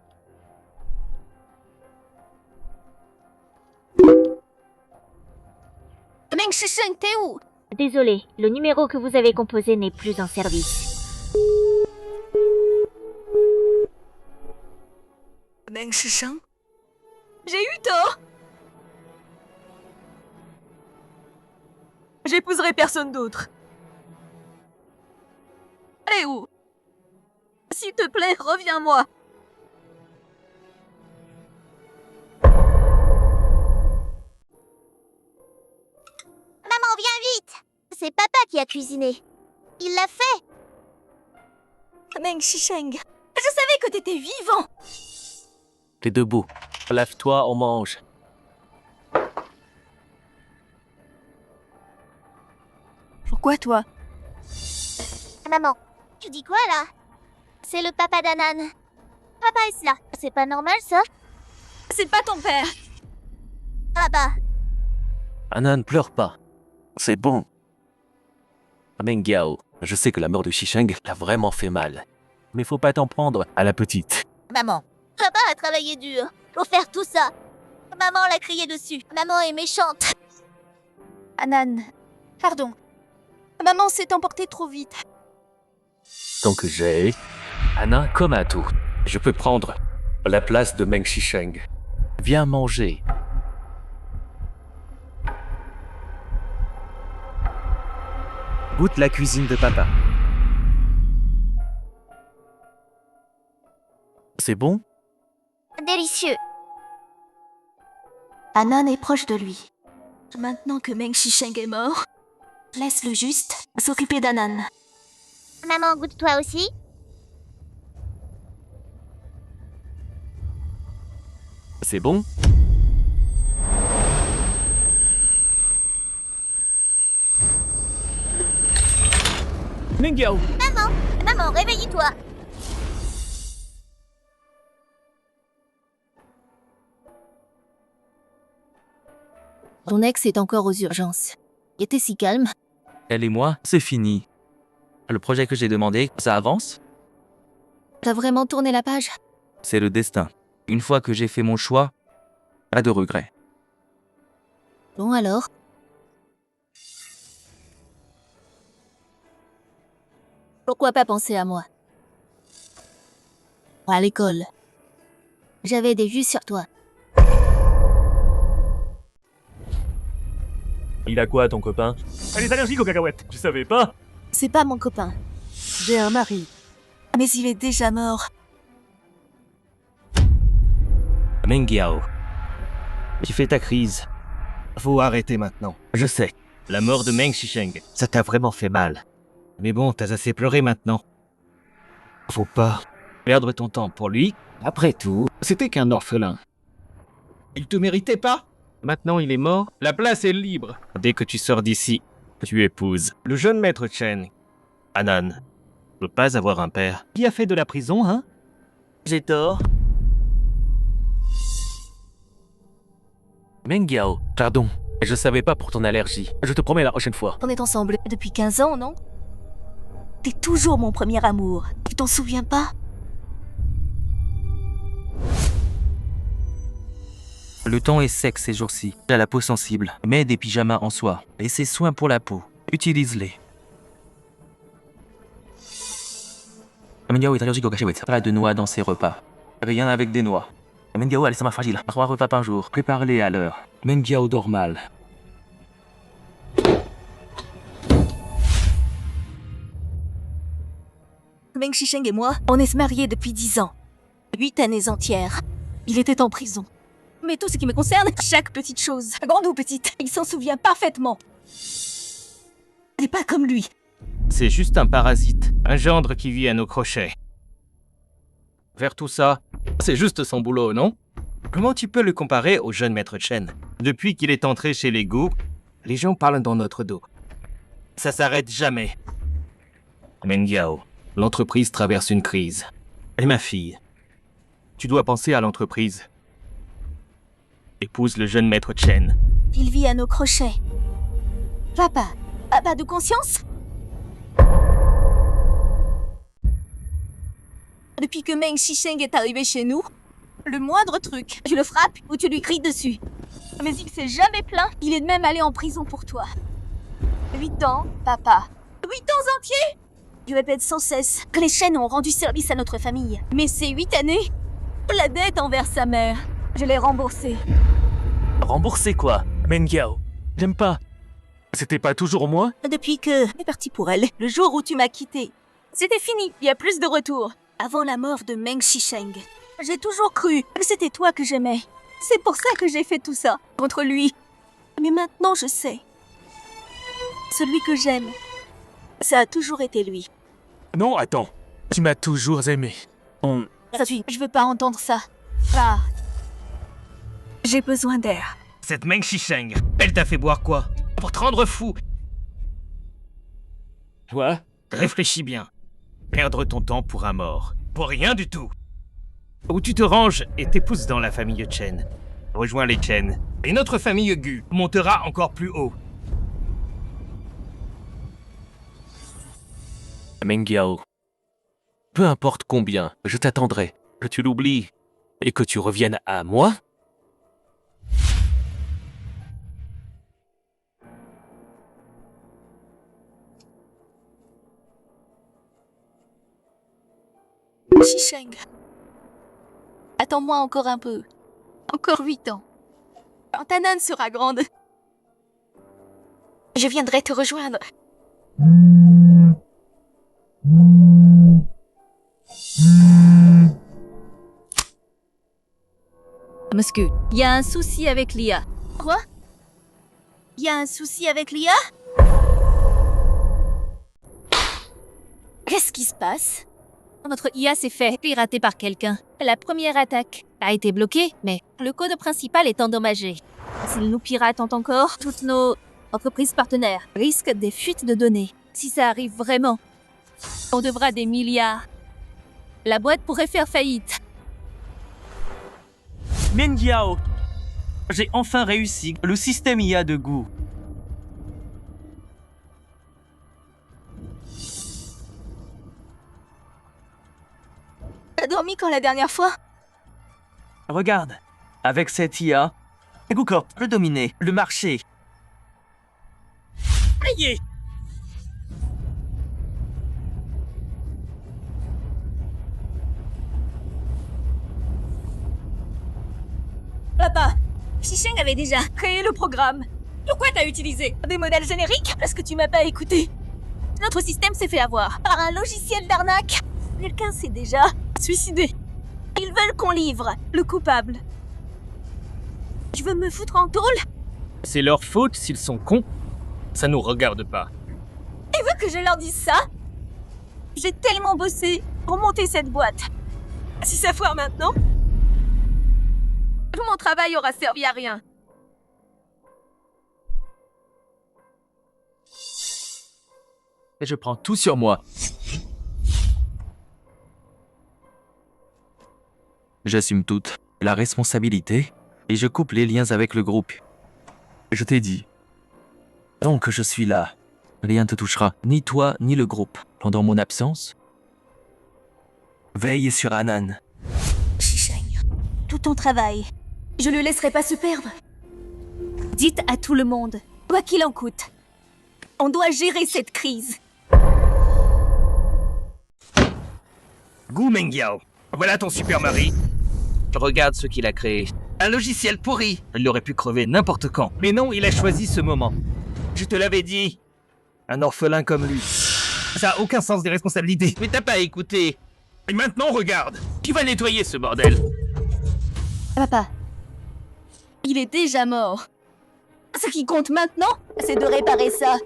Meng Shisheng, t'es où? Désolé, le numéro que vous avez composé n'est plus en service. Meng Shisheng? J'ai eu tort. J'épouserai personne d'autre. Allez où? S'il te plaît, reviens-moi. Maman, viens vite! C'est papa qui a cuisiné. Il l'a fait! Meng Shisheng, je savais que t'étais vivant. T'es debout. Lève-toi, on mange. Pourquoi toi? Maman, tu dis quoi là? C'est le papa d'Anan. Papa est là. C'est pas normal ça? C'est pas ton père. Papa. Anan, pleure pas. C'est bon. Meng Yao, je sais que la mort de Shisheng l'a vraiment fait mal. Mais faut pas t'en prendre à la petite. Maman. Papa a travaillé dur pour faire tout ça. Maman l'a crié dessus. Maman est méchante. Anan, pardon. Maman s'est emportée trop vite. Donc j'ai Anna comme atout. Je peux prendre la place de Meng Shisheng. Viens manger. Goûte la cuisine de papa. C'est bon? Délicieux. Anan est proche de lui. Maintenant que Meng Shisheng est mort, laisse-le juste s'occuper d'Anan. Maman, goûte-toi aussi. C'est bon? Meng Yao! Maman, réveille-toi. Ton ex est encore aux urgences. Il était si calme. Elle et moi, c'est fini. Le projet que j'ai demandé, ça avance? T'as vraiment tourné la page? C'est le destin. Une fois que j'ai fait mon choix, pas de regret. Bon alors. Pourquoi pas penser à moi? À l'école, j'avais des vues sur toi. Il a quoi, ton copain? Elle est allergique aux cacahuètes. Tu savais pas? C'est pas mon copain. J'ai un mari. Mais il est déjà mort. Meng Yao, tu fais ta crise. Faut arrêter maintenant. Je sais, la mort de Meng Shisheng, ça t'a vraiment fait mal. Mais bon, t'as assez pleuré maintenant. Faut pas perdre ton temps pour lui. Après tout, c'était qu'un orphelin. Il te méritait pas? Maintenant il est mort, la place est libre. Dès que tu sors d'ici, tu épouses le jeune maître Chen. Anan ne peut pas avoir un père. Qui a fait de la prison, hein? J'ai tort. Meng Yao, pardon. Je savais pas pour ton allergie. Je te promets la prochaine fois. On est ensemble depuis 15 ans, non? T'es toujours mon premier amour. Tu t'en souviens pas? Le temps est sec ces jours-ci. J'ai la peau sensible. Mets des pyjamas en soie. Et ces soins pour la peau. Utilise-les. Mendiao est allergique aux cacahuètes. Pas de noix dans ses repas. Rien avec des noix. Mendiao a l'estomac fragile. 3 repas par jour. Prépare-les à l'heure. Mendiao dort mal. Meng Shisheng et moi, on est se mariés depuis 10 ans. 8 années entières. Il était en prison. Mais tout ce qui me concerne, chaque petite chose, grande ou petite, il s'en souvient parfaitement. Elle n'est pas comme lui. C'est juste un parasite, un gendre qui vit à nos crochets. Vers tout ça, c'est juste son boulot, non? Comment tu peux le comparer au jeune maître Chen? Depuis qu'il est entré chez les Gu, les gens parlent dans notre dos. Ça s'arrête jamais. Meng Yao, l'entreprise traverse une crise. Et ma fille, tu dois penser à l'entreprise. Épouse le jeune maître Chen. Il vit à nos crochets. Papa de conscience? Depuis que Meng Shisheng est arrivé chez nous, le moindre truc, tu le frappes ou tu lui cries dessus. Mais il s'est jamais plaint, il est même allé en prison pour toi. 8 ans, papa. 8 ans entiers? Je répète sans cesse que les Chen ont rendu service à notre famille. Mais ces 8 années, la dette envers sa mère, je l'ai remboursée. Rembourser quoi? Meng Yao, j'aime pas. C'était pas toujours moi? Depuis que c'est parti pour elle, le jour où tu m'as quitté, c'était fini, il y a plus de retour. Avant la mort de Meng Shisheng, j'ai toujours cru que c'était toi que j'aimais. C'est pour ça que j'ai fait tout ça, contre lui. Mais maintenant je sais. Celui que j'aime, ça a toujours été lui. Non, attends. Tu m'as toujours aimé. Je veux pas entendre ça. Ah. J'ai besoin d'air. Cette Meng Shisheng, elle t'a fait boire quoi? Pour te rendre fou? Quoi? Réfléchis bien. Perdre ton temps pour un mort. Pour rien du tout. Ou tu te ranges et t'épouses dans la famille Chen. Rejoins les Chen. Et notre famille Gu montera encore plus haut. Meng Yao. Peu importe combien, je t'attendrai. Que tu l'oublies. Et que tu reviennes à moi? Shisheng. Attends-moi encore un peu. Encore 8 ans. Quand Anan sera grande, je viendrai te rejoindre. Monsieur, il y a un souci avec Lia. Quoi? Il y a un souci avec Lia? Qu'est-ce qui se passe? Notre IA s'est fait pirater par quelqu'un. La première attaque a été bloquée, mais le code principal est endommagé. S'ils nous piratent encore, toutes nos entreprises partenaires risquent des fuites de données. Si ça arrive vraiment, on devra des milliards. La boîte pourrait faire faillite. Meng Yao, j'ai enfin réussi le système IA de Gu. dormi quand la dernière fois? Regarde, avec cette IA, Goocorp peut dominer le marché. Aïe! Papa, Shisheng avait déjà créé le programme. Pourquoi t'as utilisé des modèles génériques? Parce que tu m'as pas écouté. Notre système s'est fait avoir par un logiciel d'arnaque. Quelqu'un s'est déjà suicidé. Ils veulent qu'on livre le coupable. Tu veux me foutre en tôle? C'est leur faute s'ils sont cons. Ça nous regarde pas. Tu veux que je leur dise ça? J'ai tellement bossé pour monter cette boîte. Si ça foire maintenant, tout mon travail aura servi à rien. Et je prends tout sur moi. J'assume toute la responsabilité et je coupe les liens avec le groupe. Je t'ai dit. Donc je suis là. Rien ne te touchera, ni toi ni le groupe. Pendant mon absence, veille sur Anan. Shisheng, tout ton travail, je le laisserai pas se perdre. Dites à tout le monde, quoi qu'il en coûte, on doit gérer cette crise. Gu Mengyao, voilà ton super mari. Regarde ce qu'il a créé. Un logiciel pourri. Il aurait pu crever n'importe quand. Mais non, il a choisi ce moment. Je te l'avais dit. Un orphelin comme lui. Ça a aucun sens des responsabilités. Mais t'as pas écouté. Et maintenant, regarde. Qui va nettoyer ce bordel? Papa, il est déjà mort. Ce qui compte maintenant, c'est de réparer ça.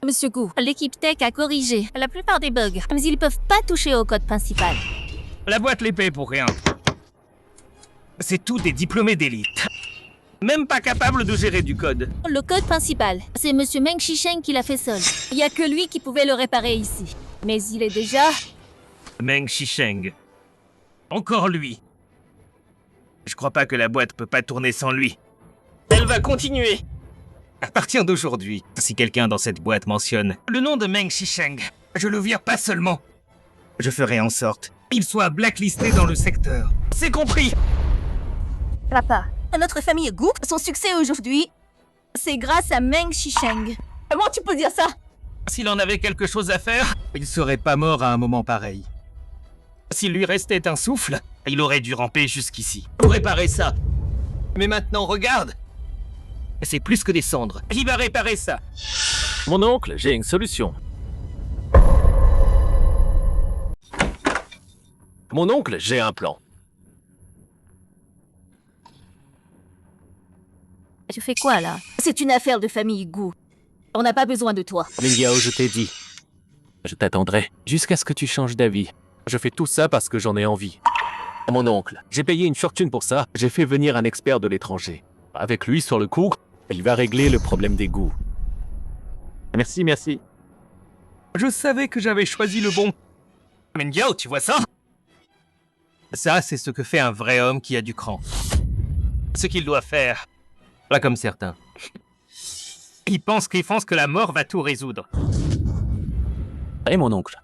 Monsieur Gu, l'équipe tech a corrigé la plupart des bugs, mais ils peuvent pas toucher au code principal. La boîte les paye pour rien. C'est tout des diplômés d'élite. Même pas capables de gérer du code. Le code principal, c'est Monsieur Meng Shisheng qui l'a fait seul. Il y a que lui qui pouvait le réparer ici. Mais il est déjà... Meng Shisheng. Encore lui. Je crois pas que la boîte peut pas tourner sans lui. Elle va continuer. À partir d'aujourd'hui, si quelqu'un dans cette boîte mentionne le nom de Meng Shisheng, je le vire pas seulement. Je ferai en sorte qu'il soit blacklisté dans le secteur. C'est compris? Papa, notre famille Gu, son succès aujourd'hui, c'est grâce à Meng Shisheng. Comment tu peux dire ça? S'il en avait quelque chose à faire, il serait pas mort à un moment pareil. S'il lui restait un souffle, il aurait dû ramper jusqu'ici pour réparer ça. Mais maintenant, regarde. C'est plus que des cendres. Il va réparer ça. Mon oncle, j'ai une solution. Mon oncle, j'ai un plan. Tu fais quoi là? C'est une affaire de famille Gu. On n'a pas besoin de toi. Mengyao, je t'ai dit. Je t'attendrai jusqu'à ce que tu changes d'avis. Je fais tout ça parce que j'en ai envie. Mon oncle, j'ai payé une fortune pour ça. J'ai fait venir un expert de l'étranger. Avec lui sur le coup, il va régler le problème des goûts. Merci, merci. Je savais que j'avais choisi le bon. Mengyao, tu vois ça? Ça, c'est ce que fait un vrai homme qui a du cran. Ce qu'il doit faire. Pas comme certains. Ils pensent que la mort va tout résoudre. Et mon oncle,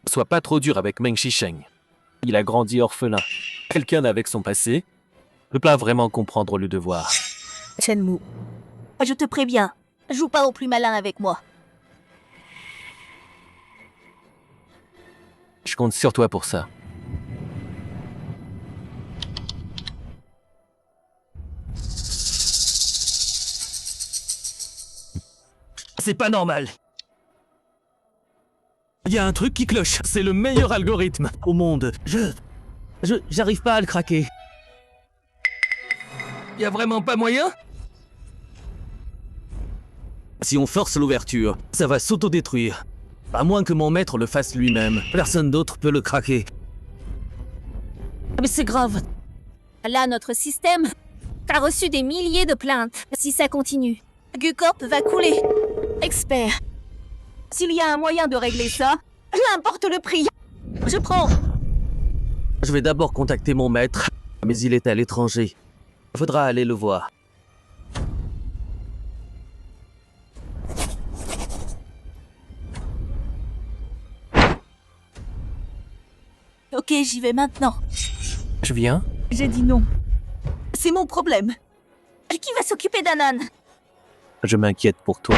sois pas trop dur avec Meng Shisheng. Il a grandi orphelin. Quelqu'un avec son passé ne peut pas vraiment comprendre le devoir. Shenmue, je te préviens, joue pas au plus malin avec moi. Je compte sur toi pour ça. C'est pas normal. Il y a un truc qui cloche. C'est le meilleur algorithme au monde. J'arrive pas à le craquer. Y a vraiment pas moyen? Si on force l'ouverture, ça va s'autodétruire. À moins que mon maître le fasse lui-même. Personne d'autre peut le craquer. Mais c'est grave. Là, notre système a reçu des milliers de plaintes. Si ça continue, Gucorp va couler. Expert. S'il y a un moyen de régler ça, n'importe le prix. Je prends. Je vais d'abord contacter mon maître, mais il est à l'étranger. Faudra aller le voir. Ok, j'y vais maintenant. Je viens. J'ai dit non. C'est mon problème. Qui va s'occuper d'Anan? Je m'inquiète pour toi.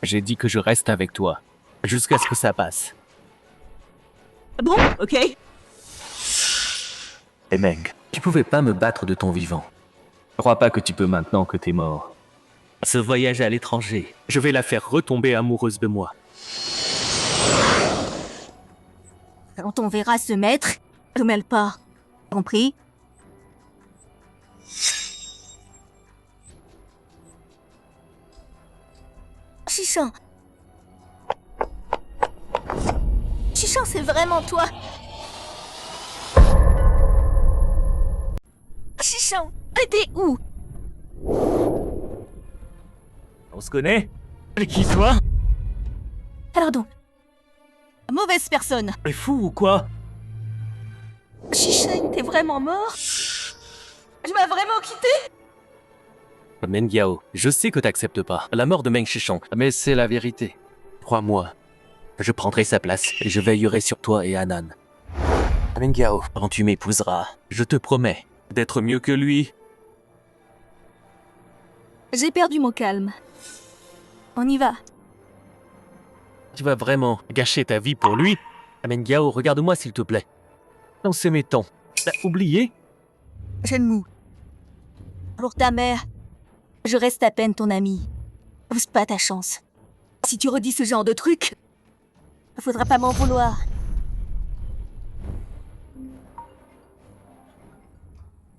J'ai dit que je reste avec toi. Jusqu'à ce que ça passe. Bon, ok. Et Meng, tu pouvais pas me battre de ton vivant. Crois pas que tu peux maintenant que t'es mort. Ce voyage à l'étranger, je vais la faire retomber amoureuse de moi. Quand on verra se mettre, ne mêle pas. Compris? Chichan. Chichan, c'est vraiment toi. Chichan, t'es où? On se connaît? Et qui toi? Pardon. Mauvaise personne. T'es fou ou quoi? Chichan, t'es vraiment mort? Tu m'as vraiment quitté? Meng Yao, je sais que t'acceptes pas la mort de Meng Shishong, mais c'est la vérité. Crois-moi, je prendrai sa place et je veillerai sur toi et Anan. Meng Yao, quand tu m'épouseras, je te promets d'être mieux que lui. J'ai perdu mon calme. On y va. Tu vas vraiment gâcher ta vie pour lui? Meng Yao, regarde-moi s'il te plaît. On s'aimait tant. T'as oublié? Shenmue. Pour ta mère, je reste à peine ton ami. Ose pas ta chance. Si tu redis ce genre de truc, faudra pas m'en vouloir.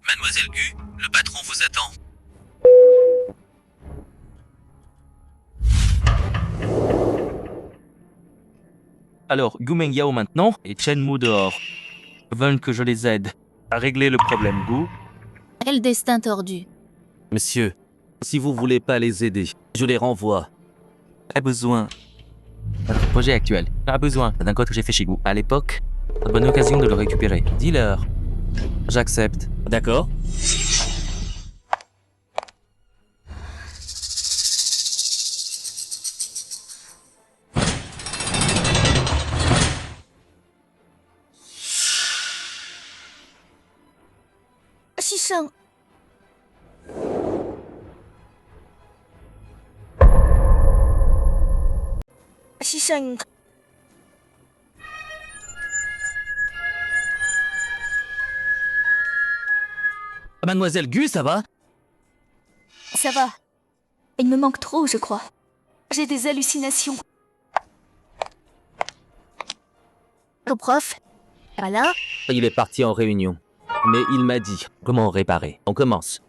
Mademoiselle Gu, le patron vous attend. Alors, Gu Meng Yao maintenant et Chen Mu dehors. Veulent que je les aide à régler le problème Gu. Quel destin tordu. Monsieur, si vous voulez pas les aider, je les renvoie. Pas besoin. Notre projet actuel a besoin d'un code que j'ai fait chez Gu. À l'époque, bonne occasion de le récupérer. Dis-leur. J'accepte. D'accord? Chichan. Chichan. Mademoiselle Gu, ça va? Ça va. Il me manque trop, je crois. J'ai des hallucinations. Le prof? Voilà. Il est parti en réunion. Mais il m'a dit comment réparer. On commence.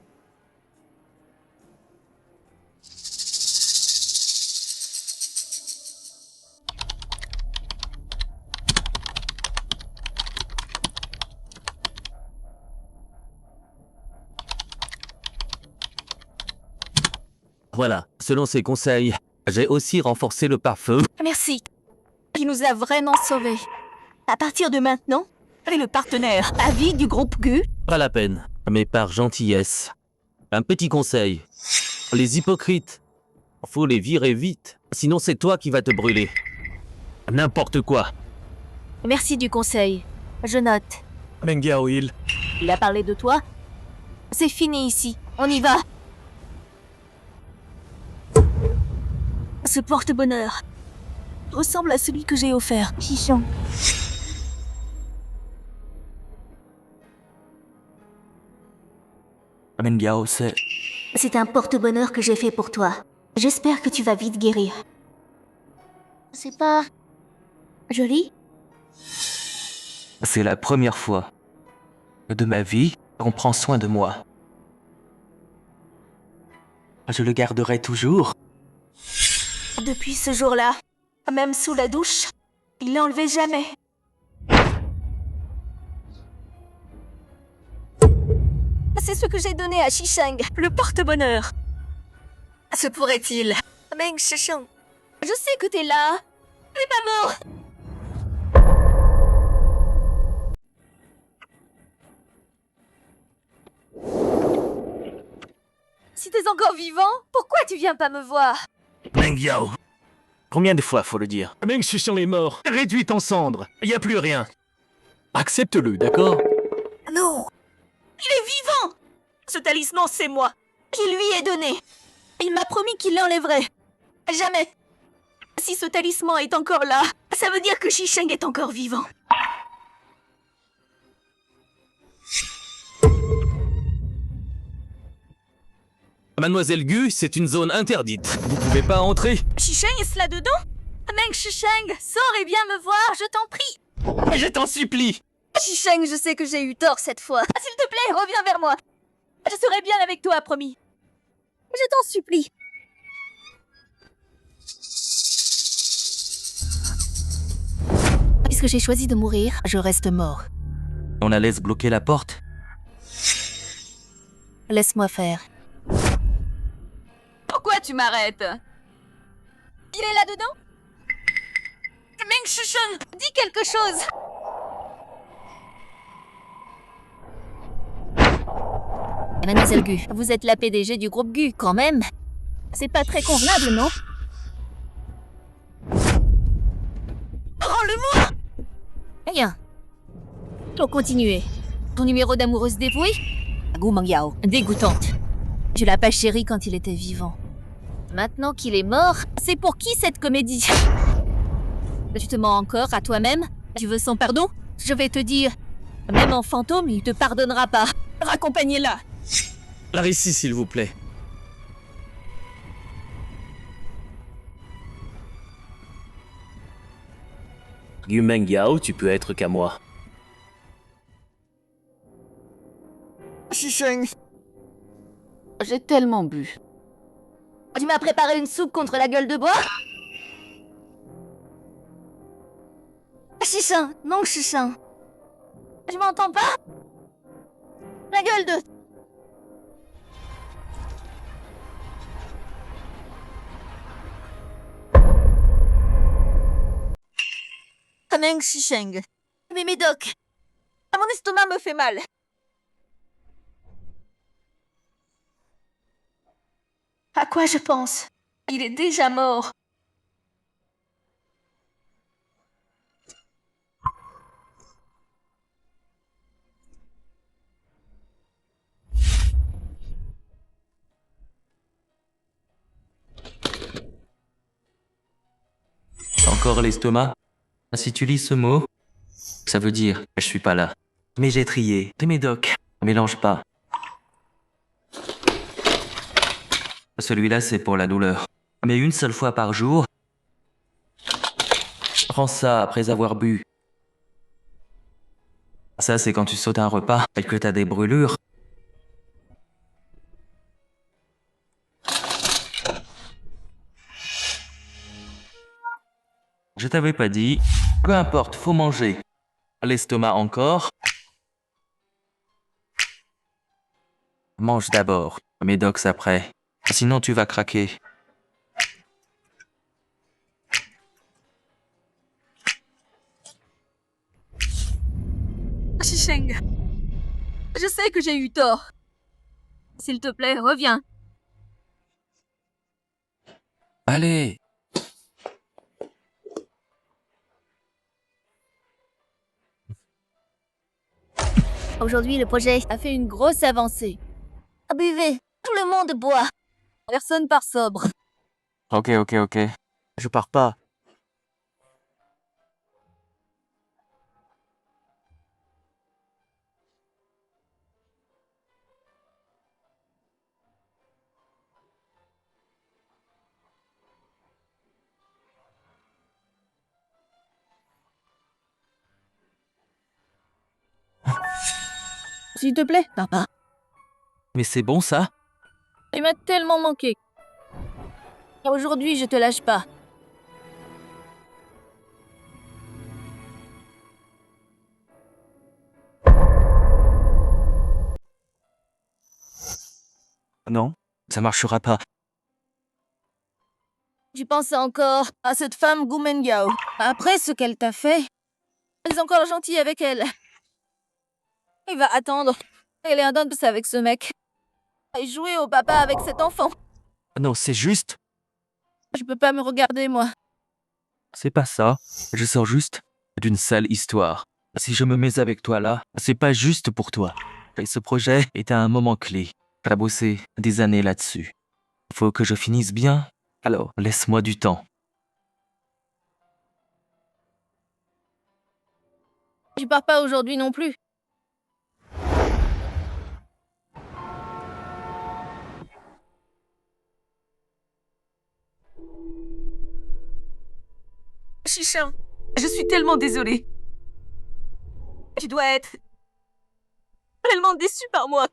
Voilà, selon ses conseils, j'ai aussi renforcé le pare-feu. Merci. Il nous a vraiment sauvés. À partir de maintenant, elle est le partenaire à vie du groupe Gu. Pas la peine, mais par gentillesse. Un petit conseil. Les hypocrites, faut les virer vite, sinon c'est toi qui vas te brûler. N'importe quoi. Merci du conseil. Je note. Meng Yao, il Il a parlé de toi? C'est fini ici. On y va. Ce porte-bonheur ressemble à celui que j'ai offert. Chichan. Meng Yao, c'est... C'est un porte-bonheur que j'ai fait pour toi. J'espère que tu vas vite guérir. C'est pas... joli? C'est la première fois de ma vie qu'on prend soin de moi. Je le garderai toujours. Depuis ce jour-là, même sous la douche, il l'enlevait jamais. C'est ce que j'ai donné à Shishang, le porte-bonheur. Se pourrait-il? Meng Shishang, je sais que t'es là. T'es pas mort. Si t'es encore vivant, pourquoi tu viens pas me voir? Meng Yao. Combien de fois faut le dire? Meng Shishang est mort, réduite en cendres. Y a plus rien. Accepte-le, d'accord? Non. Il est vivant. Ce talisman, c'est moi. Qui lui ai donné. Il m'a promis qu'il l'enlèverait. Jamais. Si ce talisman est encore là, ça veut dire que Shisheng est encore vivant. Mademoiselle Gu, c'est une zone interdite. Vous pouvez pas entrer. Shisheng, est-ce là-dedans? Meng Shisheng, sors et viens me voir, je t'en prie. Je t'en supplie. Shisheng, je sais que j'ai eu tort cette fois. S'il te plaît, reviens vers moi. Je serai bien avec toi, promis. Je t'en supplie. Puisque j'ai choisi de mourir, je reste mort. On la laisse bloquer la porte. Laisse-moi faire. Pourquoi tu m'arrêtes? Il est là-dedans? Meng Shisheng, dis quelque chose. Mademoiselle Gu, vous êtes la PDG du groupe Gu, quand même. C'est pas très convenable, non? Rends-le-moi. Rien. Pour continuer. Ton numéro d'amoureuse dévouée? Gu Mangyao. Dégoûtante. Tu l'as pas chéri quand il était vivant. Maintenant qu'il est mort, c'est pour qui cette comédie? Tu te mens encore à toi-même? Tu veux son pardon? Je vais te dire, même en fantôme, il te pardonnera pas. Raccompagnez-la. Par ici, s'il vous plaît. Gu Mengyao, tu peux être qu'à moi. Shisheng. J'ai tellement bu. Tu m'as préparé une soupe contre la gueule de bois? Shisheng, non Shisheng. Tu m'entends pas? La gueule de... Meng Shisheng. Mais Médoc, mon estomac me fait mal. À quoi je pense? Il est déjà mort. Encore l'estomac? Si tu lis ce mot, ça veut dire je suis pas là. Mais j'ai trié. T'es médoc. Mélange pas. Celui-là, c'est pour la douleur. Mais une seule fois par jour. Prends ça après avoir bu. Ça, c'est quand tu sautes un repas et que t'as des brûlures. Je t'avais pas dit. Peu importe, faut manger. L'estomac encore. Mange d'abord. Médox après. Sinon tu vas craquer. Shisheng, je sais que j'ai eu tort. S'il te plaît, reviens. Allez. Aujourd'hui, le projet a fait une grosse avancée. Buvez, tout le monde boit. Personne part sobre. Ok. Je pars pas. S'il te plaît, papa. Mais c'est bon ça? Il m'a tellement manqué. Aujourd'hui, je te lâche pas. Non, ça marchera pas. Tu penses encore à cette femme Gu Mengyao. Après ce qu'elle t'a fait, elle est encore gentille avec elle. Il va attendre. Elle est un dingue avec ce mec. Et jouer au papa avec cet enfant. Non, c'est juste. Je peux pas me regarder, moi. C'est pas ça. Je sors juste d'une sale histoire. Si je me mets avec toi là, c'est pas juste pour toi. Et ce projet est à un moment clé. J'ai bossé des années là-dessus. Faut que je finisse bien, alors laisse-moi du temps. Tu pars pas aujourd'hui non plus. Chichin, je suis tellement désolée. Tu dois être tellement déçu par moi.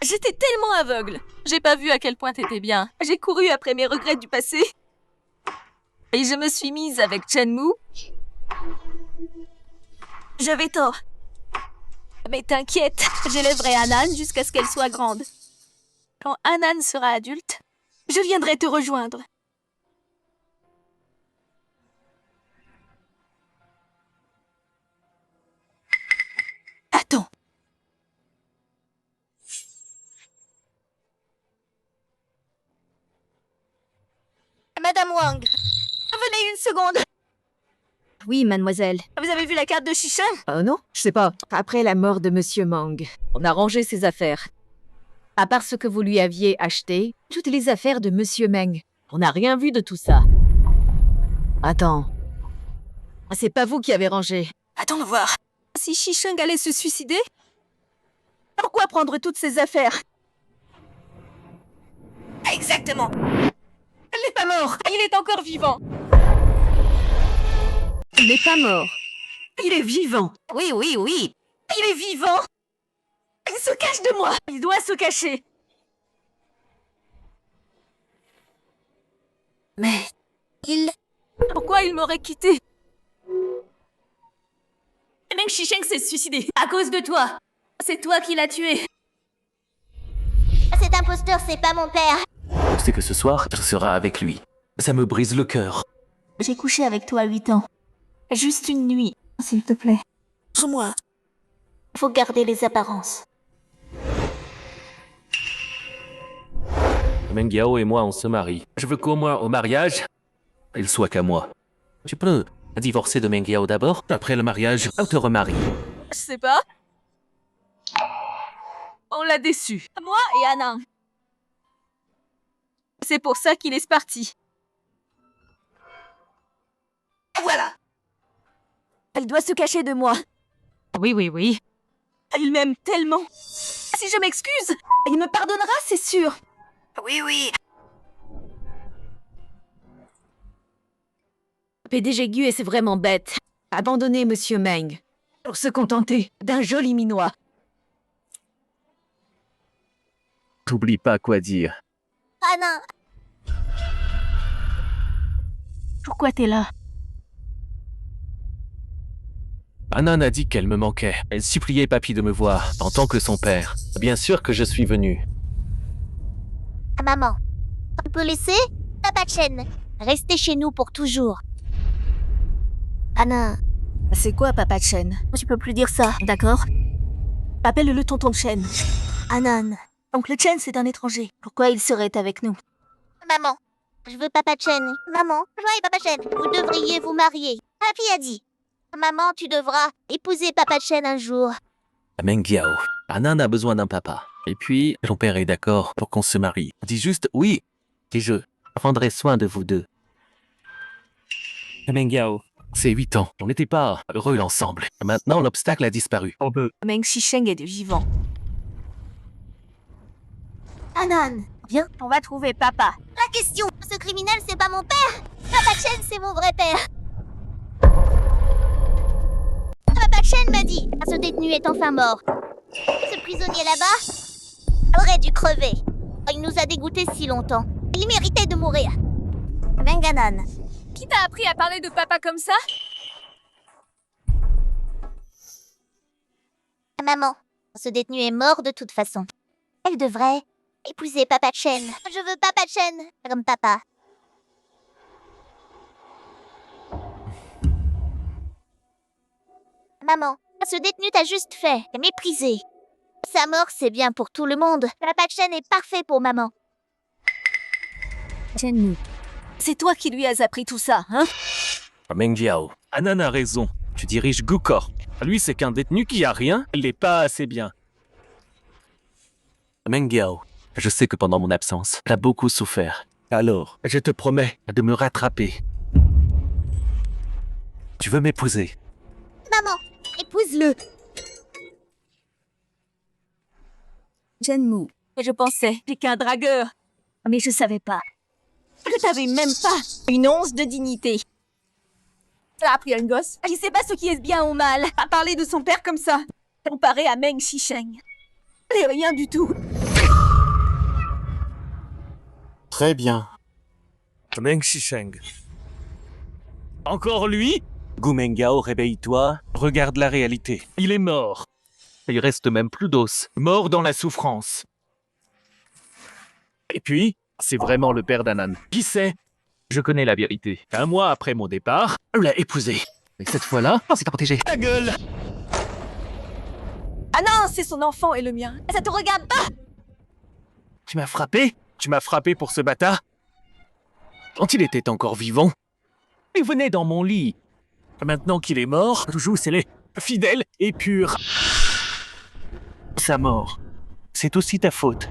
J'étais tellement aveugle. J'ai pas vu à quel point t'étais bien. J'ai couru après mes regrets du passé. Et je me suis mise avec Shenmue. J'avais tort. Mais t'inquiète, j'élèverai Anan jusqu'à ce qu'elle soit grande. Quand Anan sera adulte, je viendrai te rejoindre. Attends. Madame Wang, venez une seconde. Oui, mademoiselle. Vous avez vu la carte de Chichin? Non, je sais pas. Après la mort de Monsieur Mang, on a rangé ses affaires. À part ce que vous lui aviez acheté, toutes les affaires de Monsieur Meng. On n'a rien vu de tout ça. Attends. C'est pas vous qui avez rangé. Attends voir. Si Shisheng allait se suicider, pourquoi prendre toutes ses affaires? Exactement. Il n'est pas mort. Il est encore vivant. Il n'est pas mort. Il est vivant. Oui. Il est vivant. Il se cache de moi. Il doit se cacher. Mais pourquoi il m'aurait quitté? Meng Shisheng s'est suicidé à cause de toi. C'est toi qui l'as tué. Cet imposteur, c'est pas mon père. C'est que ce soir, je serai avec lui. Ça me brise le cœur. J'ai couché avec toi à 8 ans. Juste une nuit, s'il te plaît. Moi. Faut garder les apparences. Meng Yao et moi, on se marie. Je veux qu'au moins au mariage, il soit qu'à moi. Tu peux divorcer de Meng Yao d'abord, après le mariage, on te remarie. Je sais pas. On l'a déçu. Moi et Anna. C'est pour ça qu'il est parti. Voilà. Elle doit se cacher de moi. Oui. Il m'aime tellement. Si je m'excuse, il me pardonnera, c'est sûr. Oui. PDG Gu, c'est vraiment bête. Abandonner Monsieur Meng pour se contenter d'un joli minois. T'oublies pas quoi dire. Anna, Pourquoi t'es là? Anan a dit qu'elle me manquait. Elle suppliait Papy de me voir, en tant que son père. Bien sûr que je suis venu. maman, tu peux laisser Papa Chen rester chez nous pour toujours. Anna, C'est quoi, Papa Chen? tu peux plus dire ça, d'accord? Appelle-le tonton Chen. Anan, Oncle Chen, c'est un étranger. pourquoi il serait avec nous? Maman, je veux Papa Chen. Maman, joyeux Papa Chen, vous devriez vous marier. Papy a dit. Maman, tu devras épouser Papa Chen un jour. Meng Yao, Anan a besoin d'un papa. Et puis, ton père est d'accord pour qu'on se marie. Dis juste oui, et je prendrai soin de vous deux. Meng Yao, c'est 8 ans. On n'était pas heureux ensemble. Maintenant, l'obstacle a disparu. On peut... Meng Shisheng est vivant. Anan, viens, on va trouver Papa. La question, ce criminel, c'est pas mon père. Papa Chen, c'est mon vrai père. Papa Chen m'a dit, ce détenu est enfin mort. Ce prisonnier là-bas aurait dû crever. Il nous a dégoûtés si longtemps. Il méritait de mourir. Venganan. Qui t'a appris à parler de papa comme ça? Maman, ce détenu est mort de toute façon. Elle devrait épouser Papa Chen. Je veux Papa Chen comme papa. Maman, ce détenu t'a juste fait mépriser. Sa mort, c'est bien pour tout le monde. Papa Chen est parfait pour maman. Shenmue, C'est toi qui lui as appris tout ça, hein? Meng Yao, Anan a raison. Tu diriges Gukor. Lui, c'est qu'un détenu qui a rien, il n'est pas assez bien. Meng Yao, je sais que pendant mon absence, t'as beaucoup souffert. Alors, je te promets de me rattraper. Tu veux m'épouser? Maman, épouse-le. Shenmue, je pensais, t'es qu'un dragueur. Mais je savais pas. Je t'avais même pas une once de dignité. T'as appris à une gosse. Il sait pas ce qui est bien ou mal. À parler de son père comme ça. Comparé à Meng Shisheng. C'est rien du tout. Très bien. Meng Shisheng. Encore lui? Gu Mengyao, réveille-toi. Regarde la réalité. Il est mort. Il reste même plus d'os. Mort dans la souffrance. Et puis, c'est vraiment le père d'Anan. Qui sait? Je connais la vérité. Un mois après mon départ, elle l'a épousé. Et cette fois-là, c'est à protéger. Ta gueule! Ah non, c'est son enfant et le mien. Ça te regarde pas! Tu m'as frappé? Tu m'as frappé pour ce bâtard? Quand il était encore vivant, il venait dans mon lit. Maintenant qu'il est mort, toujours c'est les fidèles et purs. Sa mort, c'est aussi ta faute.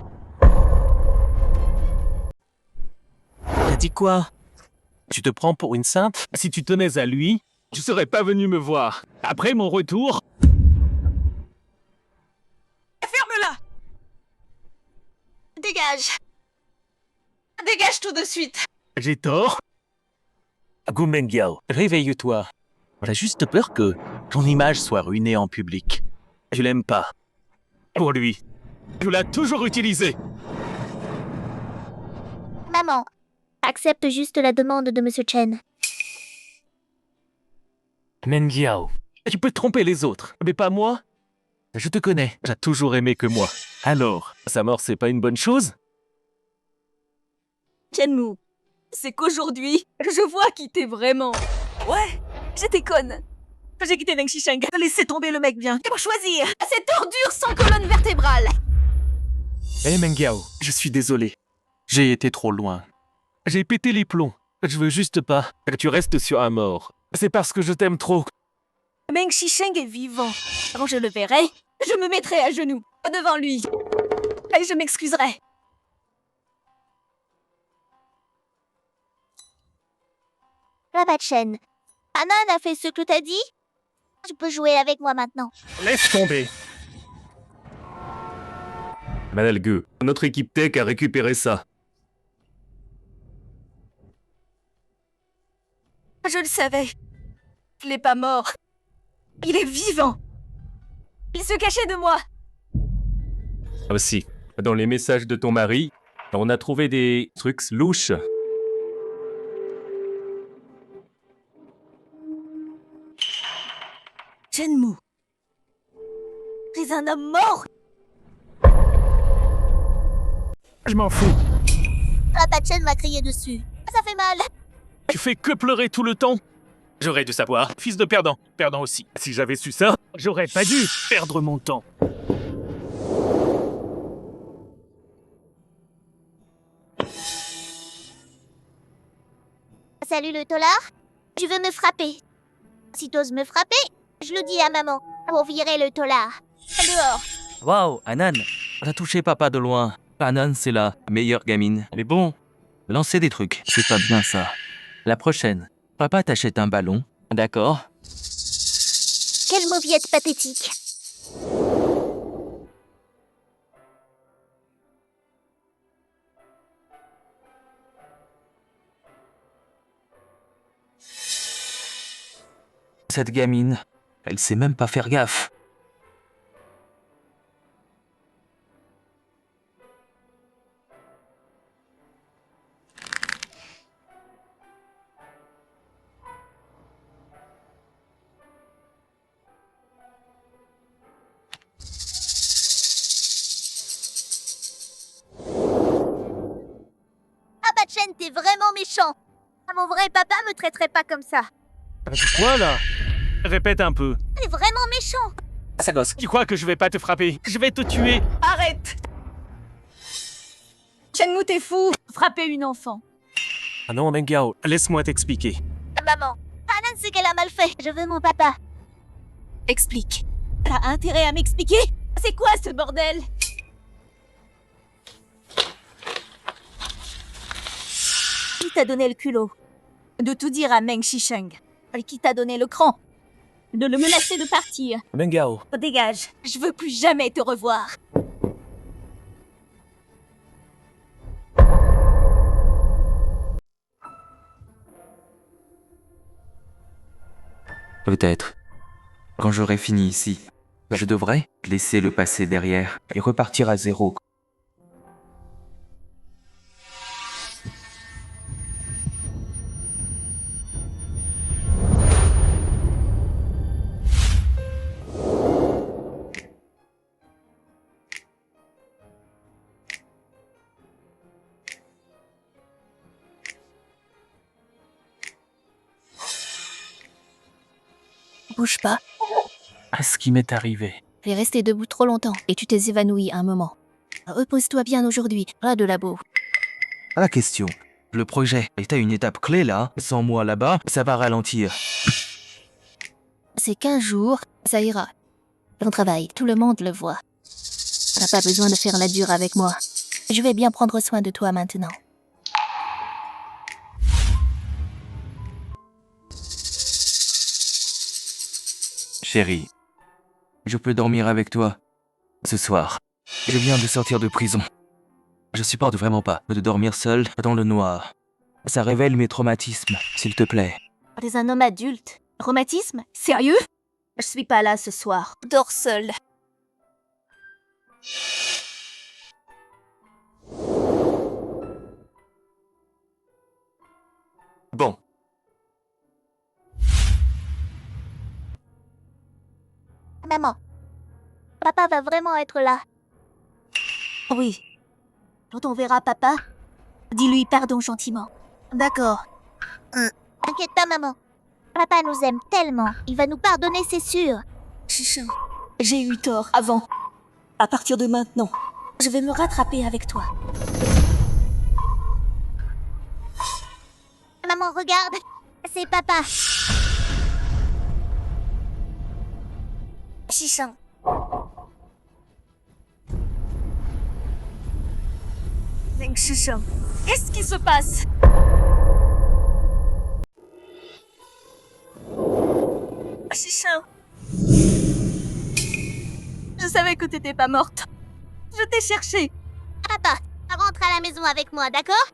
T'as dit quoi? Tu te prends pour une sainte? Si tu tenais à lui, tu serais pas venu me voir. Après mon retour... Ferme-la! Dégage! Dégage tout de suite! J'ai tort? Gu Mengyao, réveille-toi. J'ai juste peur que ton image soit ruinée en public. Je l'aime pas. Pour lui, je l'ai toujours utilisé. Maman, accepte juste la demande de Monsieur Chen. Mengyao, tu peux tromper les autres, mais pas moi. Je te connais, j'ai toujours aimé que moi. Alors, sa mort, c'est pas une bonne chose? Shenmue, c'est qu'aujourd'hui, je vois qui t'es vraiment. Ouais, j'étais conne. J'ai quitté Meng Shisheng, laissez tomber le mec bien. Pour choisir cette ordure sans colonne vertébrale. Hé Mengyao, je suis désolé. J'ai été trop loin. J'ai pété les plombs. Je veux juste pas que tu restes sur un mort. C'est parce que je t'aime trop. Meng Shisheng est vivant. Quand je le verrai, je me mettrai à genoux devant lui. Et je m'excuserai. Papa Chen, Anan a fait ce que t'as dit? Tu peux jouer avec moi maintenant. Laisse tomber. Manel Gu, notre équipe tech a récupéré ça. Je le savais. Il n'est pas mort. Il est vivant. Il se cachait de moi. Aussi, dans les messages de ton mari, on a trouvé des trucs louches. Shenmue. Tu es un homme mort. Je m'en fous. Papa Chen m'a crié dessus. Ça fait mal. Tu fais que pleurer tout le temps. J'aurais dû savoir. Fils de perdant. Perdant aussi. Si j'avais su ça, j'aurais pas dû perdre mon temps. Salut le tolard. Tu veux me frapper? Si t'oses me frapper, je le dis à maman pour virer le tolard. Dehors. Waouh, Anan, t'as touché papa de loin. Anan, c'est la meilleure gamine. Mais bon, lancer des trucs, c'est pas bien ça. La prochaine, papa t'achète un ballon, d'accord? Quelle mauviette pathétique. Cette gamine, elle sait même pas faire gaffe. Papa Chen, t'es vraiment méchant. Mon vrai papa me traiterait pas comme ça. Quoi là? Répète un peu. T'es vraiment méchant. Ça gosse. Tu crois que je vais pas te frapper? Je vais te tuer. Arrête. Shenmue, t'es fou. Frapper une enfant. Ah non, Meng Yao, laisse-moi t'expliquer. Maman, Hanan sait qu'elle a mal fait. Je veux mon papa. Explique. T'as intérêt à m'expliquer? C'est quoi ce bordel? Qui t'a donné le culot de tout dire à Meng Shisheng? Qui t'a donné le cran de le menacer de partir? Meng Yao, Dégage, je veux plus jamais te revoir. Peut-être. Quand j'aurai fini ici, je devrais laisser le passé derrière et repartir à zéro. Bouge pas. à ce qui m'est arrivé. Tu es resté debout trop longtemps et tu t'es évanoui un moment. Repose-toi bien aujourd'hui, ras de la boue. À la question. Le projet est à une étape clé là. Sans moi là-bas, ça va ralentir. C'est 15 jours, ça ira. Ton travail, tout le monde le voit. T'as pas besoin de faire la dure avec moi. Je vais bien prendre soin de toi maintenant. Chérie, je peux dormir avec toi ce soir. Je viens de sortir de prison. Je supporte vraiment pas de dormir seul dans le noir. Ça révèle mes traumatismes, s'il te plaît. T'es un homme adulte. Rhumatisme? Sérieux? Je suis pas là ce soir. Dors seul. Bon. Maman, papa va vraiment être là. Oui. Quand on verra papa, dis-lui pardon gentiment. D'accord. T'inquiète pas, maman. Papa nous aime tellement. Il va nous pardonner, c'est sûr. Chichon, j'ai eu tort avant. À partir de maintenant, je vais me rattraper avec toi. Maman, regarde. C'est papa. Chichon. Meng Chichon, qu'est-ce qui se passe? Chichon. Je savais que t'étais pas morte. Je t'ai cherché. Papa, rentre à la maison avec moi, d'accord?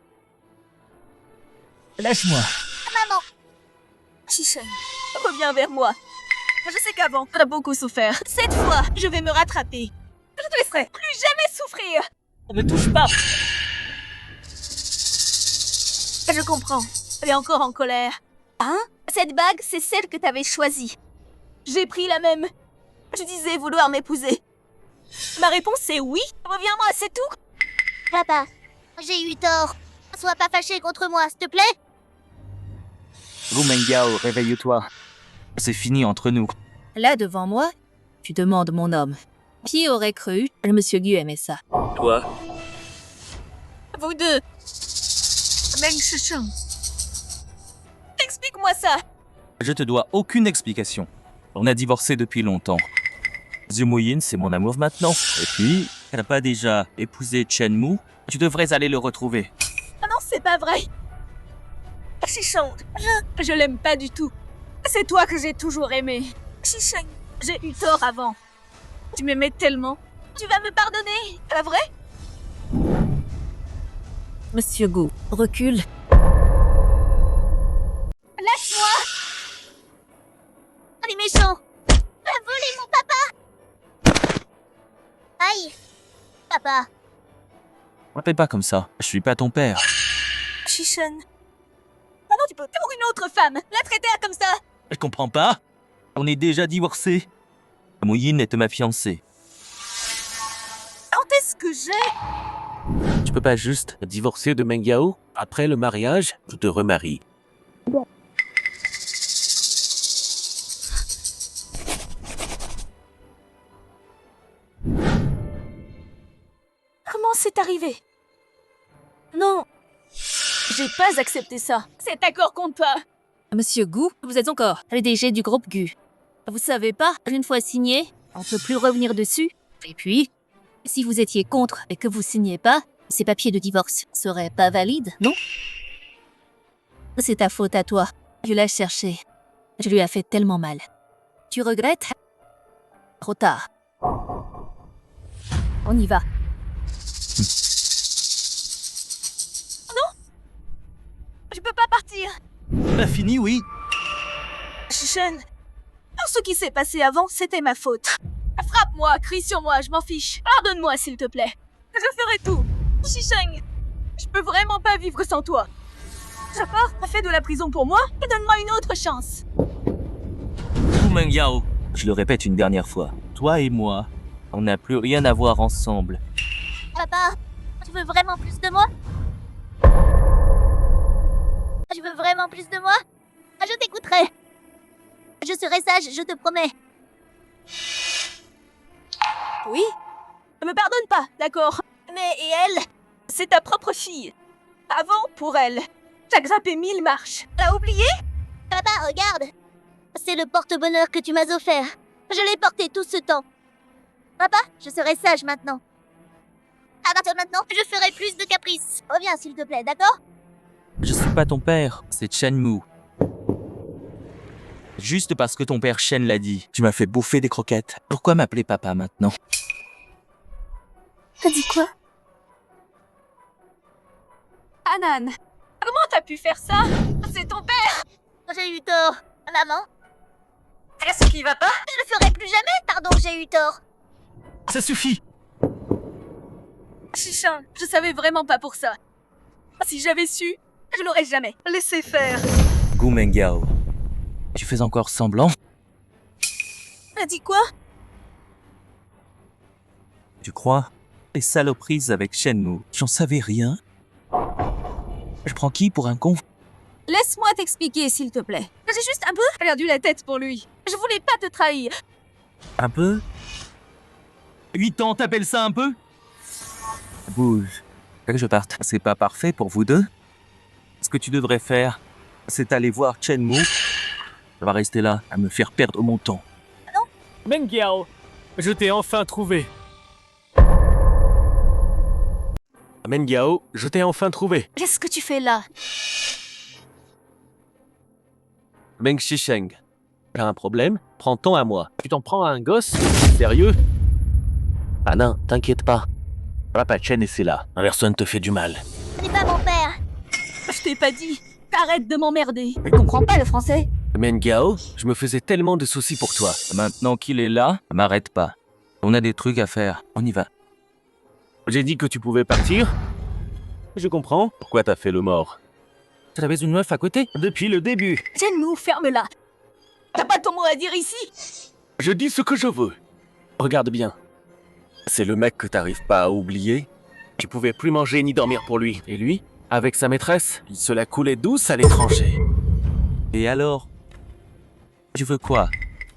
Lâche-moi. Maman. Chichon, reviens vers moi. Je sais qu'avant, t'as beaucoup souffert. Cette fois, je vais me rattraper. Je te laisserai plus jamais souffrir. Ne me touche pas. Je comprends. Elle est encore en colère. Hein? Cette bague, c'est celle que t'avais choisie. J'ai pris la même. Tu disais vouloir m'épouser. Ma réponse est oui. Reviens-moi, c'est tout. Papa, j'ai eu tort. Sois pas fâché contre moi, s'il te plaît. Wu Mengyao, réveille-toi. C'est fini entre nous. Là, devant moi, tu demandes mon homme. Qui aurait cru que Monsieur Gu aimait ça? Toi, Vous deux. Meng Chichon. Explique-moi ça. Je te dois aucune explication. On a divorcé depuis longtemps. Zumuyin, c'est mon amour maintenant. Et puis, elle n'a pas déjà épousé Chen Mu? Tu devrais aller le retrouver. Ah non, c'est pas vrai. Chichon, je l'aime pas du tout. C'est toi que j'ai toujours aimé. Chichon, j'ai eu tort avant. Tu m'aimais tellement. Tu vas me pardonner, pas vrai? Monsieur Gu, recule. Lâche-moi. Les méchants. Tu as volé mon papa. Aïe. Papa. M'appelle pas comme ça. Je suis pas ton père. Chichon. Maintenant tu peux pour une autre femme. La traiter comme ça. Je comprends pas. On est déjà divorcés. Muyin est ma fiancée. Quand est-ce que j'ai... tu peux pas juste divorcer de Meng Yao? Après le mariage, je te remarie. Comment c'est arrivé? Non. J'ai pas accepté ça. Cet accord compte pas. Monsieur Gu, vous êtes encore Le DG du groupe Gu. Vous savez pas, une fois signé, on peut plus revenir dessus. Et puis, si vous étiez contre et que vous signez pas, ces papiers de divorce seraient pas valides, non? C'est ta faute à toi. Je l'ai cherché. Je lui ai fait tellement mal. Tu regrettes? Trop tard. On y va. Je peux pas partir. T'as fini, oui. Shishen, tout ce qui s'est passé avant, c'était ma faute. Frappe-moi, crie sur moi, je m'en fiche. Pardonne-moi, s'il te plaît. Je ferai tout. Shishen, je peux vraiment pas vivre sans toi. J'apporte, t'as fait de la prison pour moi, et donne-moi une autre chance. Gu Mengyao, je le répète une dernière fois. Toi et moi, on n'a plus rien à voir ensemble. Papa, tu veux vraiment plus de moi? Tu veux vraiment plus de moi? Je t'écouterai. Je serai sage, je te promets. Oui? Ne me pardonne pas, d'accord? Mais et elle? C'est ta propre fille. Avant, pour elle, t'as grimpé 1000 marches. T'as oublié? Papa, regarde. C'est le porte-bonheur que tu m'as offert. Je l'ai porté tout ce temps. Papa, je serai sage maintenant. À partir de maintenant, je ferai plus de caprices. Reviens, s'il te plaît, d'accord? Je suis pas ton père, c'est Shenmue. Juste parce que ton père Shen l'a dit. Tu m'as fait bouffer des croquettes. Pourquoi m'appeler papa maintenant? T'as dit quoi? Anan, comment t'as pu faire ça? C'est ton père! J'ai eu tort. Maman, Est-ce qui va pas? je le ferai plus jamais, pardon, j'ai eu tort. Ça suffit. Shishan, je savais vraiment pas pour ça. Si j'avais su, je l'aurais jamais laissé faire. Gu Mengyao, tu fais encore semblant? T'as dit quoi? Tu crois? Les saloperies avec Shenmue, j'en savais rien. Je prends qui pour un con? Laisse-moi t'expliquer, s'il te plaît. J'ai juste un peu perdu la tête pour lui. Je voulais pas te trahir. Un peu? 8 ans, t'appelles ça un peu? Bouge. Que je parte. C'est pas parfait pour vous deux? Ce que tu devrais faire, c'est aller voir Shenmue. Je vais rester là, à me faire perdre mon temps. Mengyao, je t'ai enfin trouvé. Mengyao, je t'ai enfin trouvé. Qu'est-ce que tu fais là? Meng Shisheng, j'ai un problème? Prends ton à moi. Tu t'en prends à un gosse? Sérieux? Ah non, t'inquiète pas. Papa Chen et c'est là. Personne te fait du mal. Ce n'est pas mon père. Je t'ai pas dit. Arrête de m'emmerder. Je comprends pas le français. Mengyao, je me faisais tellement de soucis pour toi. Maintenant qu'il est là, m'arrête pas. On a des trucs à faire. On y va. J'ai dit que tu pouvais partir? Je comprends. Pourquoi t'as fait le mort? T'avais une meuf à côté? Depuis le début. Shenmue, ferme-la. T'as pas ton mot à dire ici? Je dis ce que je veux. Regarde bien. C'est le mec que t'arrives pas à oublier. Tu pouvais plus manger ni dormir pour lui. Et lui, avec sa maîtresse, il se la coulait douce à l'étranger. Et alors? Tu veux quoi?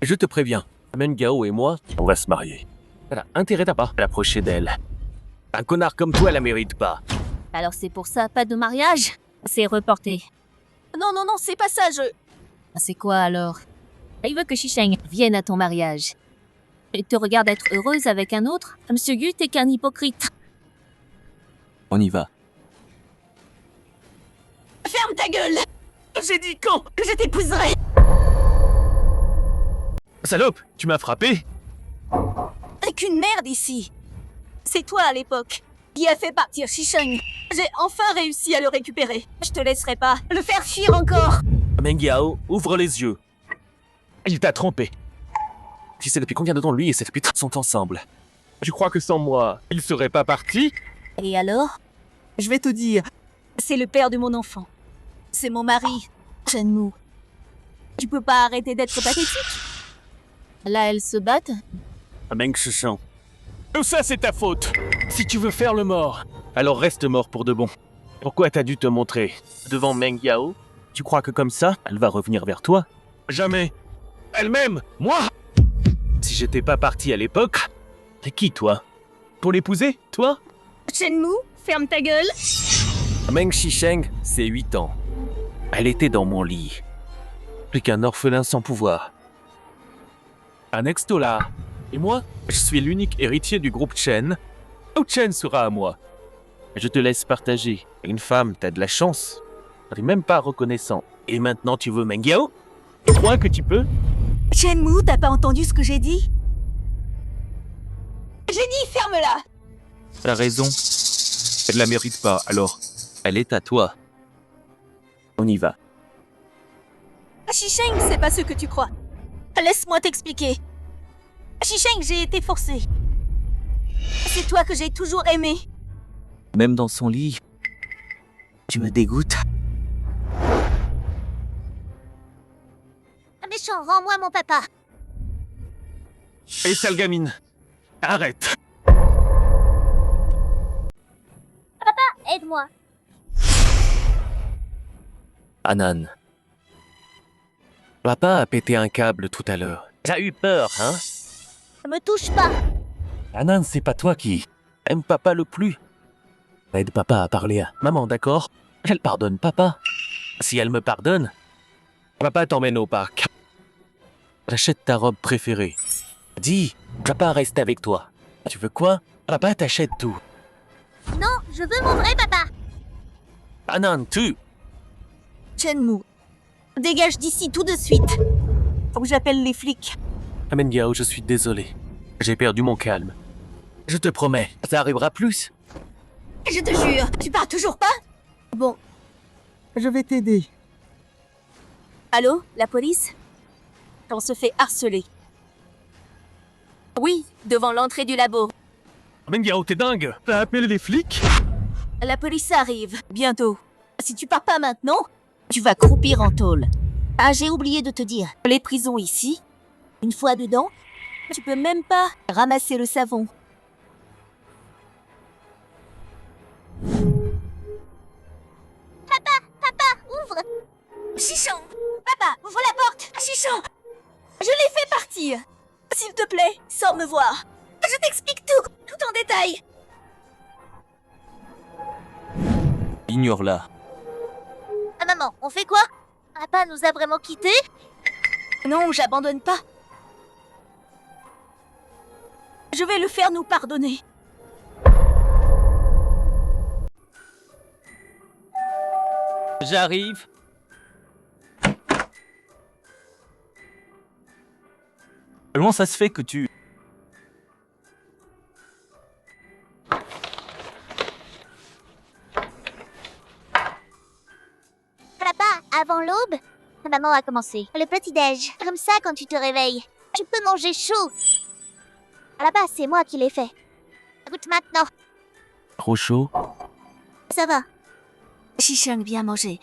Je te préviens, Mengyao et moi, on va se marier. Elle a intérêt à pas l'approcher d'elle. Un connard comme toi la mérite pas. Alors c'est pour ça, pas de mariage? C'est reporté. Non, non, non, c'est pas ça, C'est quoi alors? Il veut que Shisheng vienne à ton mariage. Il te regarde être heureuse avec un autre? Monsieur Gu, t'es qu'un hypocrite. On y va. Ferme ta gueule! J'ai dit quand que je t'épouserais! Salope, tu m'as frappé? T'es qu'une merde ici! C'est toi à l'époque qui a fait partir Shisheng. J'ai enfin réussi à le récupérer. Je te laisserai pas le faire fuir encore! Mengyao, ouvre les yeux. Il t'a trompé. Tu sais depuis combien de temps lui et cette pute sont ensemble? Je crois que sans moi, il serait pas parti? Et alors? Je vais te dire, c'est le père de mon enfant. C'est mon mari, Shenmue. Tu peux pas arrêter d'être pathétique? Là, elles se battent? Meng Shisheng. Tout ça, c'est ta faute. Si tu veux faire le mort, alors reste mort pour de bon. Pourquoi t'as dû te montrer devant Mengyao? Tu crois que comme ça, elle va revenir vers toi? Jamais. Elle-même, moi? Si j'étais pas parti à l'époque, t'es qui toi? Pour l'épouser, toi? Shenmue, ferme ta gueule. Meng Shisheng, c'est 8 ans. Elle était dans mon lit. Plus qu'un orphelin sans pouvoir. Un ex-Tola. Et moi, je suis l'unique héritier du groupe Chen. Ou Chen sera à moi. Je te laisse partager. Une femme, t'as de la chance. T'es même pas reconnaissant. Et maintenant tu veux Meng Yao? Tu crois que tu peux? Shenmue, t'as pas entendu ce que j'ai dit? J'ai dit ferme-la! T'as raison. Elle la mérite pas, alors elle est à toi. On y va. Shisheng, c'est pas ce que tu crois. Laisse-moi t'expliquer. Shisheng, j'ai été forcée. C'est toi que j'ai toujours aimé. Même dans son lit, tu me dégoûtes. Méchant, rends-moi mon papa. Et sale gamine, arrête. Aide-moi. Anan. Papa a pété un câble tout à l'heure. T'as eu peur, hein? Ne me touche pas. Anan, c'est pas toi qui aime papa le plus. Aide papa à parler à maman, d'accord? Elle pardonne papa. Si elle me pardonne, papa t'emmène au parc. J'achète ta robe préférée. Dis, papa reste avec toi. Tu veux quoi? Papa t'achète tout. Non, je veux mon vrai papa. Anan, tu... Shenmue, dégage d'ici tout de suite. Faut que j'appelle les flics. Meng Yao, je suis désolé. J'ai perdu mon calme. Je te promets, ça arrivera plus. Je te jure, tu pars toujours pas? Bon, Je vais t'aider. allô, la police? On se fait harceler. Oui, devant l'entrée du labo. Meng Yao, t'es dingue? T'as appelé les flics? La police arrive, bientôt. Si tu pars pas maintenant, tu vas croupir en tôle. Ah, j'ai oublié de te dire. Les prisons ici, Une fois dedans, tu peux même pas ramasser le savon. ouvre. Chichon! Papa, ouvre la porte! Chichon! Je l'ai fait partir! S'il te plaît, sors me voir. Je t'explique tout en détail. Ignore-la. Ah, maman, on fait quoi? Papa nous a vraiment quittés? Non, j'abandonne pas. Je vais le faire nous pardonner. J'arrive. Comment ça se fait que tu... Papa, avant l'aube, maman a commencé. Le petit-déj. Comme ça, quand tu te réveilles, tu peux manger chaud. Là-bas, c'est moi qui l'ai fait. Goûte maintenant. Trop chaud? Ça va. Shisheng, viens manger.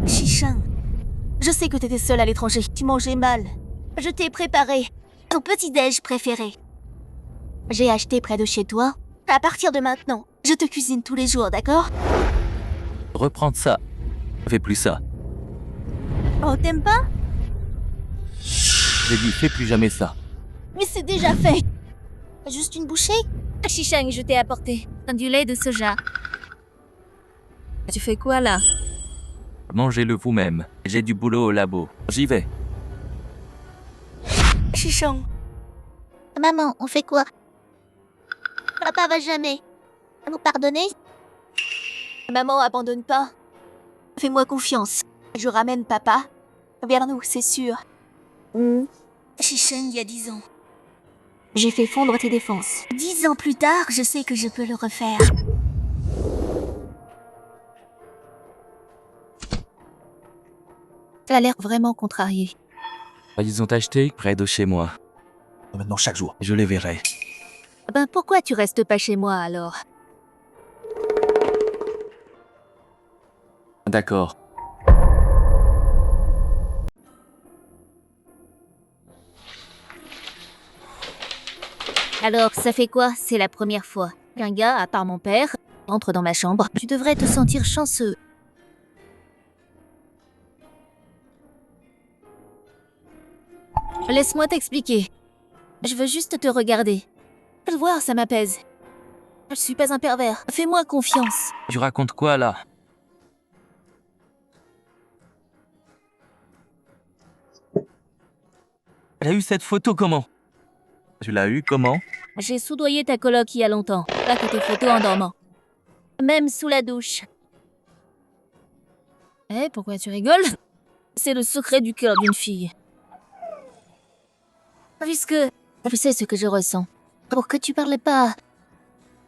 Shisheng, je sais que t'étais seule à l'étranger. Tu mangeais mal. Je t'ai préparé ton petit-déj préféré. J'ai acheté près de chez toi. À partir de maintenant, je te cuisine tous les jours, d'accord? Reprendre ça. Fais plus ça. Oh, t'aimes pas? J'ai dit, fais plus jamais ça. Mais c'est déjà fait. Juste une bouchée? Shisheng, je t'ai apporté du lait de soja. Tu fais quoi là? Mangez-le vous-même. J'ai du boulot au labo. J'y vais. Shisheng, Maman, on fait quoi? Papa va jamais nous pardonner? maman abandonne pas. Fais-moi confiance. Je ramène papa vers nous, c'est sûr. Shisheng, il y a 10 ans. J'ai fait fondre tes défenses. 10 ans plus tard, je sais que je peux le refaire. Tu as l'air vraiment contrarié. Ils ont acheté près de chez moi. Maintenant, chaque jour. Je les verrai. Ben pourquoi tu restes pas chez moi alors? D'accord. Alors, ça fait quoi? C'est la première fois qu'un gars, à part mon père, entre dans ma chambre. Tu devrais te sentir chanceux. Laisse-moi t'expliquer. Je veux juste te regarder. Voir, ça m'apaise. Je suis pas un pervers. Fais-moi confiance. Tu racontes quoi là? Elle a eu cette photo comment? Tu l'as eu comment? J'ai soudoyé ta coloc il y a longtemps. Là que tes photos en dormant. Même sous la douche. Eh, pourquoi tu rigoles? C'est le secret du cœur d'une fille. Puisque tu sais ce que je ressens. Pour que tu parles pas.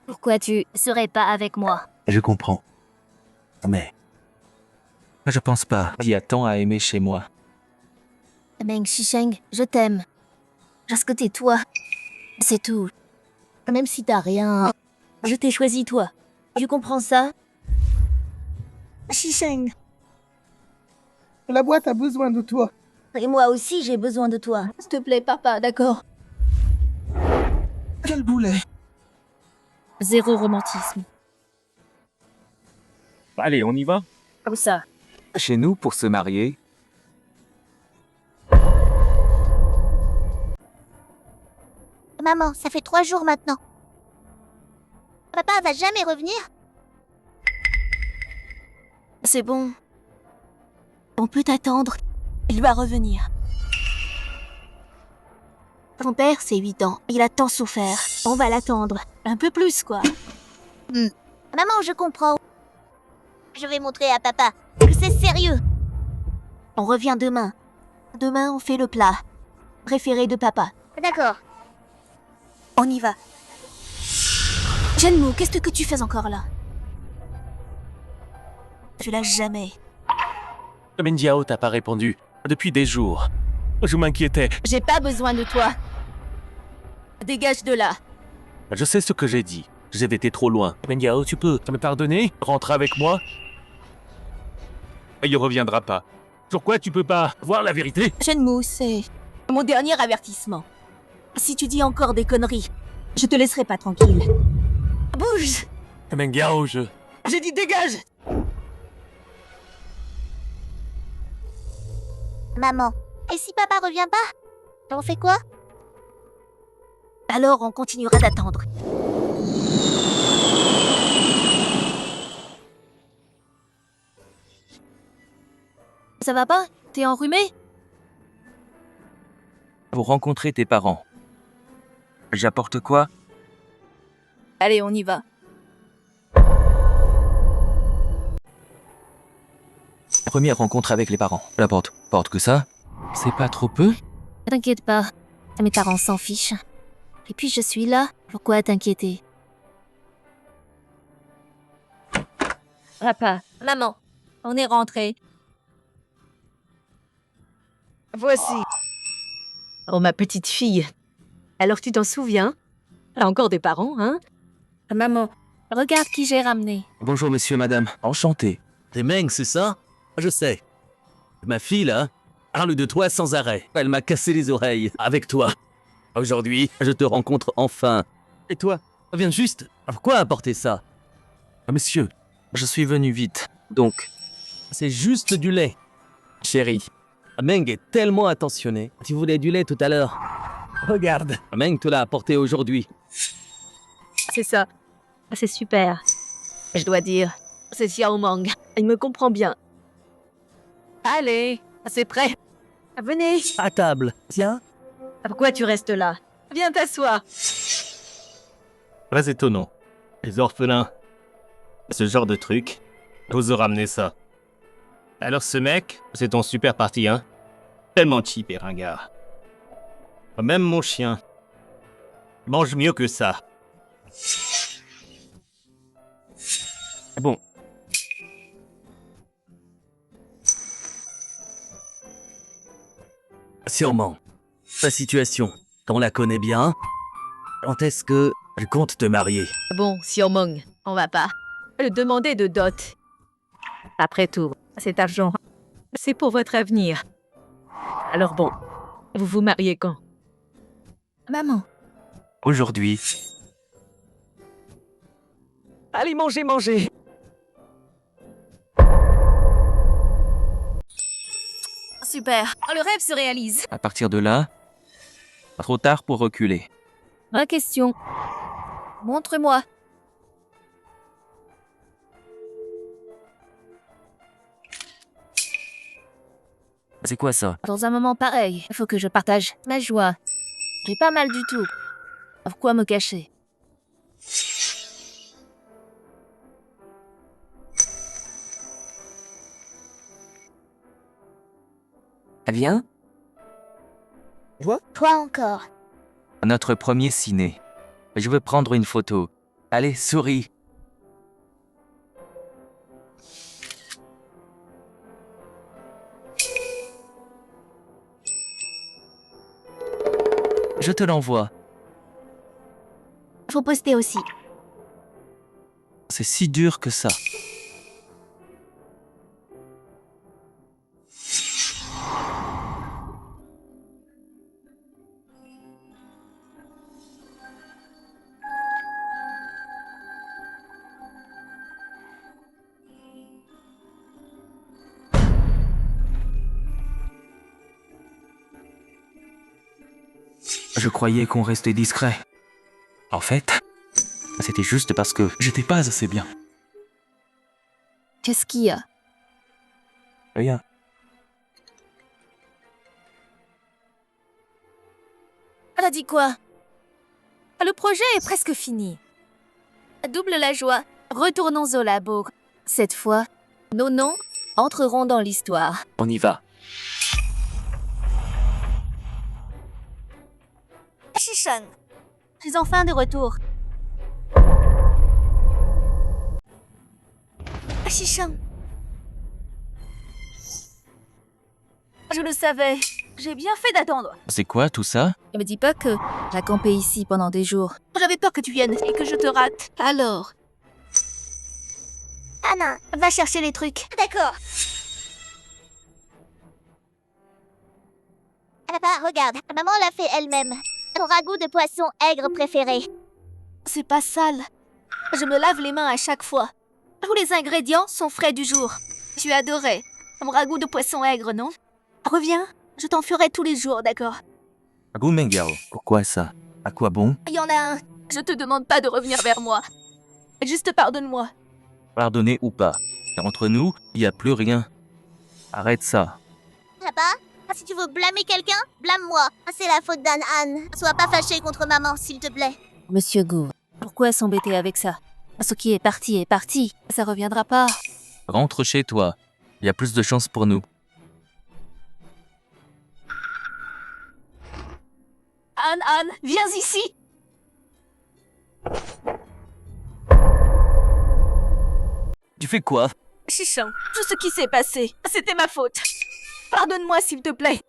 Pourquoi tu serais pas avec moi? Je comprends. Mais je pense pas qu'il y a tant à aimer chez moi. Meng Shisheng, je t'aime. Parce que t'es toi. C'est tout. Même si t'as rien, je t'ai choisi toi. Tu comprends ça? Shisheng. La boîte a besoin de toi. Et moi aussi, j'ai besoin de toi. S'il te plaît, papa, d'accord? Quel boulet. Zéro romantisme. Allez, on y va? Comme ça. Chez nous pour se marier. Maman, ça fait 3 jours maintenant. Papa va jamais revenir? C'est bon. On peut t'attendre. Il va revenir. Ton père, c'est 8 ans. Il a tant souffert. On va l'attendre. Un peu plus, quoi. Maman, je comprends. Je vais montrer à papa que c'est sérieux. On revient demain. Demain, on fait le plat. Préféré de papa. D'accord. On y va. Shenmue, qu'est-ce que tu fais encore là? Tu l'as jamais. Meng Yao t'a pas répondu. Depuis des jours. Je m'inquiétais. J'ai pas besoin de toi. Dégage de là. Je sais ce que j'ai dit. J'ai été trop loin. Meng Yao, tu peux me pardonner? Rentre avec moi? Il reviendra pas. Pourquoi tu peux pas voir la vérité? Shenmue, c'est mon dernier avertissement. Si tu dis encore des conneries, je te laisserai pas tranquille. Bouge! Meng Yao, J'ai dit dégage! Maman, et si papa revient pas? On fait quoi? Alors on continuera d'attendre. Ça va pas? T'es enrhumé? Pour rencontrer tes parents. J'apporte quoi? Allez, on y va. Première rencontre avec les parents. J'apporte que ça? C'est pas trop peu? T'inquiète pas, mes parents s'en fichent. Et puis je suis là, pourquoi t'inquiéter? Papa, maman, on est rentrés. Voici. Oh, ma petite fille. Alors tu t'en souviens? Elle a encore des parents, hein? Maman, regarde qui j'ai ramené. Bonjour monsieur, madame. Enchanté. T'es Meng, c'est ça? Je sais. Ma fille, là, parle de toi sans arrêt. Elle m'a cassé les oreilles. Avec toi. Aujourd'hui, je te rencontre enfin. Et toi, viens juste. Pourquoi apporter ça? Monsieur, je suis venu vite. Donc, C'est juste du lait. Chérie, Meng est tellement attentionné. Tu voulais du lait tout à l'heure. Regarde. Meng te l'a apporté aujourd'hui. C'est ça. C'est super. Je dois dire, c'est Xiao Meng. Il me comprend bien. Allez, c'est prêt. Venez. À table. Tiens. Pourquoi tu restes là? Viens t'asseoir. Très étonnant. Les orphelins. Ce genre de truc. J'ose ramener ça. Alors ce mec, c'est ton super parti, hein? Tellement cheap et ringard. Même mon chien. Mange mieux que ça. bon. Sûrement. Ta situation, on la connaît bien. Quand est-ce que je compte te marier? Bon, Xiao Meng, on va pas le demander de dot. Après tout, cet argent, c'est pour votre avenir. Alors bon, vous vous mariez quand? Maman, Aujourd'hui, Allez, mangez, mangez. super. Le rêve se réalise. à partir de là, pas trop tard pour reculer. Ma question. Montre-moi. C'est quoi ça? Dans un moment pareil, il faut que je partage ma joie. J'ai pas mal du tout. Pourquoi me cacher? Viens. Toi encore. Notre premier ciné. Je veux prendre une photo. Allez, souris. Je te l'envoie. Faut poster aussi. C'est si dur que ça. Je croyais qu'on restait discret. En fait, c'était juste parce que j'étais pas assez bien. Qu'est-ce qu'il y a? Rien. Elle a dit quoi? Le projet est presque fini. Double la joie. Retournons au labo. Cette fois, nos noms entreront dans l'histoire. On y va. Shishang. Je suis enfin de retour. Shishang. Je le savais. J'ai bien fait d'attendre. C'est quoi tout ça? Ne me dis pas que j'ai campé ici pendant des jours. J'avais peur que tu viennes et que je te rate. Alors, Anna, va chercher les trucs. D'accord. Papa, regarde. Maman l'a fait elle-même. Ton ragoût de poisson aigre préféré. C'est pas sale. Je me lave les mains à chaque fois. Tous les ingrédients sont frais du jour. Tu adorais mon ragoût de poisson aigre, non? Reviens, je t'en ferai tous les jours, d'accord? Gumengao. Pourquoi ça? À quoi bon? Il y en a un. Je te demande pas de revenir vers moi. Juste pardonne-moi. Pardonner ou pas. Entre nous, il n'y a plus rien. Arrête ça. Papa, si tu veux blâmer quelqu'un, blâme-moi. C'est la faute d'Anne. Sois pas fâché contre maman, s'il te plaît. Monsieur Gu, pourquoi s'embêter avec ça? Ce qui est parti, ça reviendra pas. Rentre chez toi. Il y a plus de chance pour nous. Anne, viens ici. Tu fais quoi? Shishang, tout ce qui s'est passé, c'était ma faute. Pardonne-moi, s'il te plaît.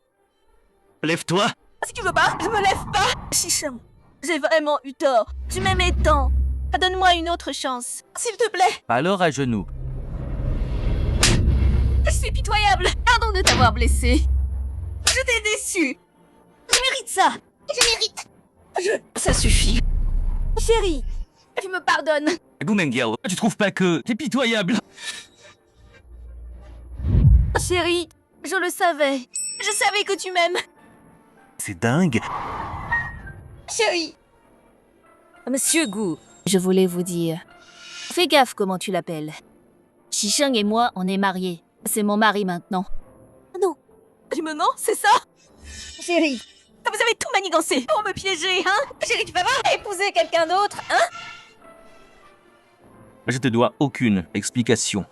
Lève-toi. Si tu veux pas, je me lève pas. Shishang, j'ai vraiment eu tort. Tu m'aimais tant. Donne-moi une autre chance, s'il te plaît. Alors à genoux. Je suis pitoyable. Pardon de t'avoir blessé. Je t'ai déçu. Je mérite ça. Je mérite. Ça suffit. Chérie, tu me pardonnes. Gumengao, tu trouves pas que t'es pitoyable? Chérie, je le savais. Je savais que tu m'aimes. C'est dingue. Chérie. Monsieur Gu, je voulais vous dire. Fais gaffe comment tu l'appelles. Shishang et moi, on est mariés. C'est mon mari maintenant. Non. Tu me mens, c'est ça? Chérie, vous avez tout manigancé pour me piéger, hein? Chérie, tu vas pas épouser quelqu'un d'autre, hein? Je te dois aucune explication.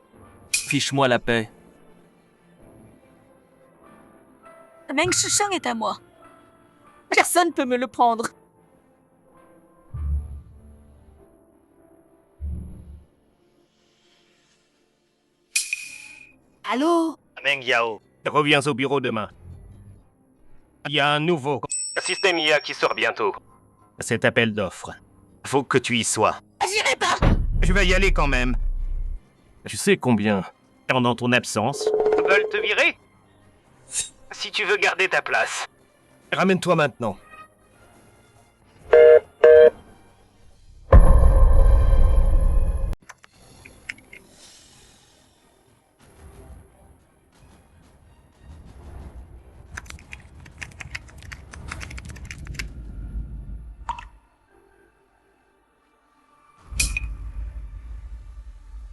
Fiche-moi la paix. Meng Shishang est à moi. Personne peut me le prendre. Allô? Meng Yao, reviens au bureau demain. Il y a un nouveau système IA qui sort bientôt. Cet appel d'offres. Faut que tu y sois. J'irai pas! Je vais y aller quand même. Tu sais combien, pendant ton absence, veulent te virer? Si tu veux garder ta place. Ramène-toi maintenant.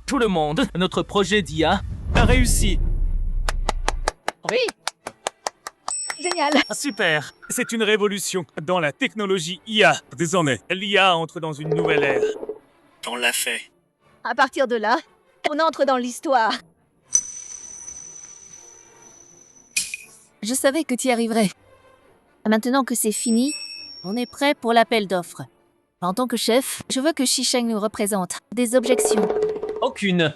Tout le monde, notre projet d'IA a réussi. Oui, Génial. Super. C'est une révolution dans la technologie IA. Désormais, l'IA entre dans une nouvelle ère. On l'a fait. À partir de là, on entre dans l'histoire. Je savais que tu y arriverais. Maintenant que c'est fini, on est prêt pour l'appel d'offres. En tant que chef, je veux que Shisheng nous représente. Des objections? Aucune.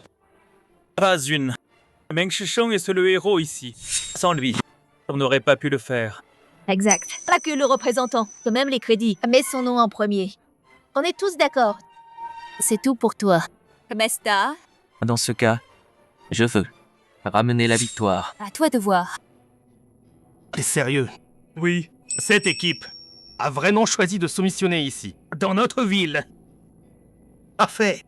Pas une. Meng Shisheng est le héros ici. Sans lui, on n'aurait pas pu le faire. Exact. Pas que le représentant, que même les crédits. Mets son nom en premier. On est tous d'accord. C'est tout pour toi. Mesta, Dans ce cas, je veux ramener la victoire. À toi de voir. T'es sérieux? Oui. Cette équipe a vraiment choisi de soumissionner ici, dans notre ville. Parfait.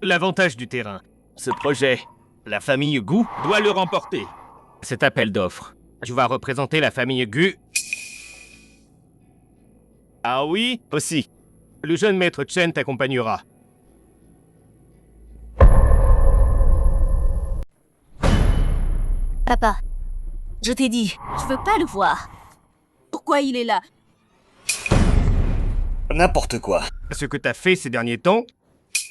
L'avantage du terrain. Ce projet, la famille Gu doit le remporter. Cet appel d'offres, tu vas représenter la famille Gu. Ah oui, aussi. Le jeune maître Chen t'accompagnera. Papa, je t'ai dit, je veux pas le voir. Pourquoi il est là? N'importe quoi. Ce que t'as fait ces derniers temps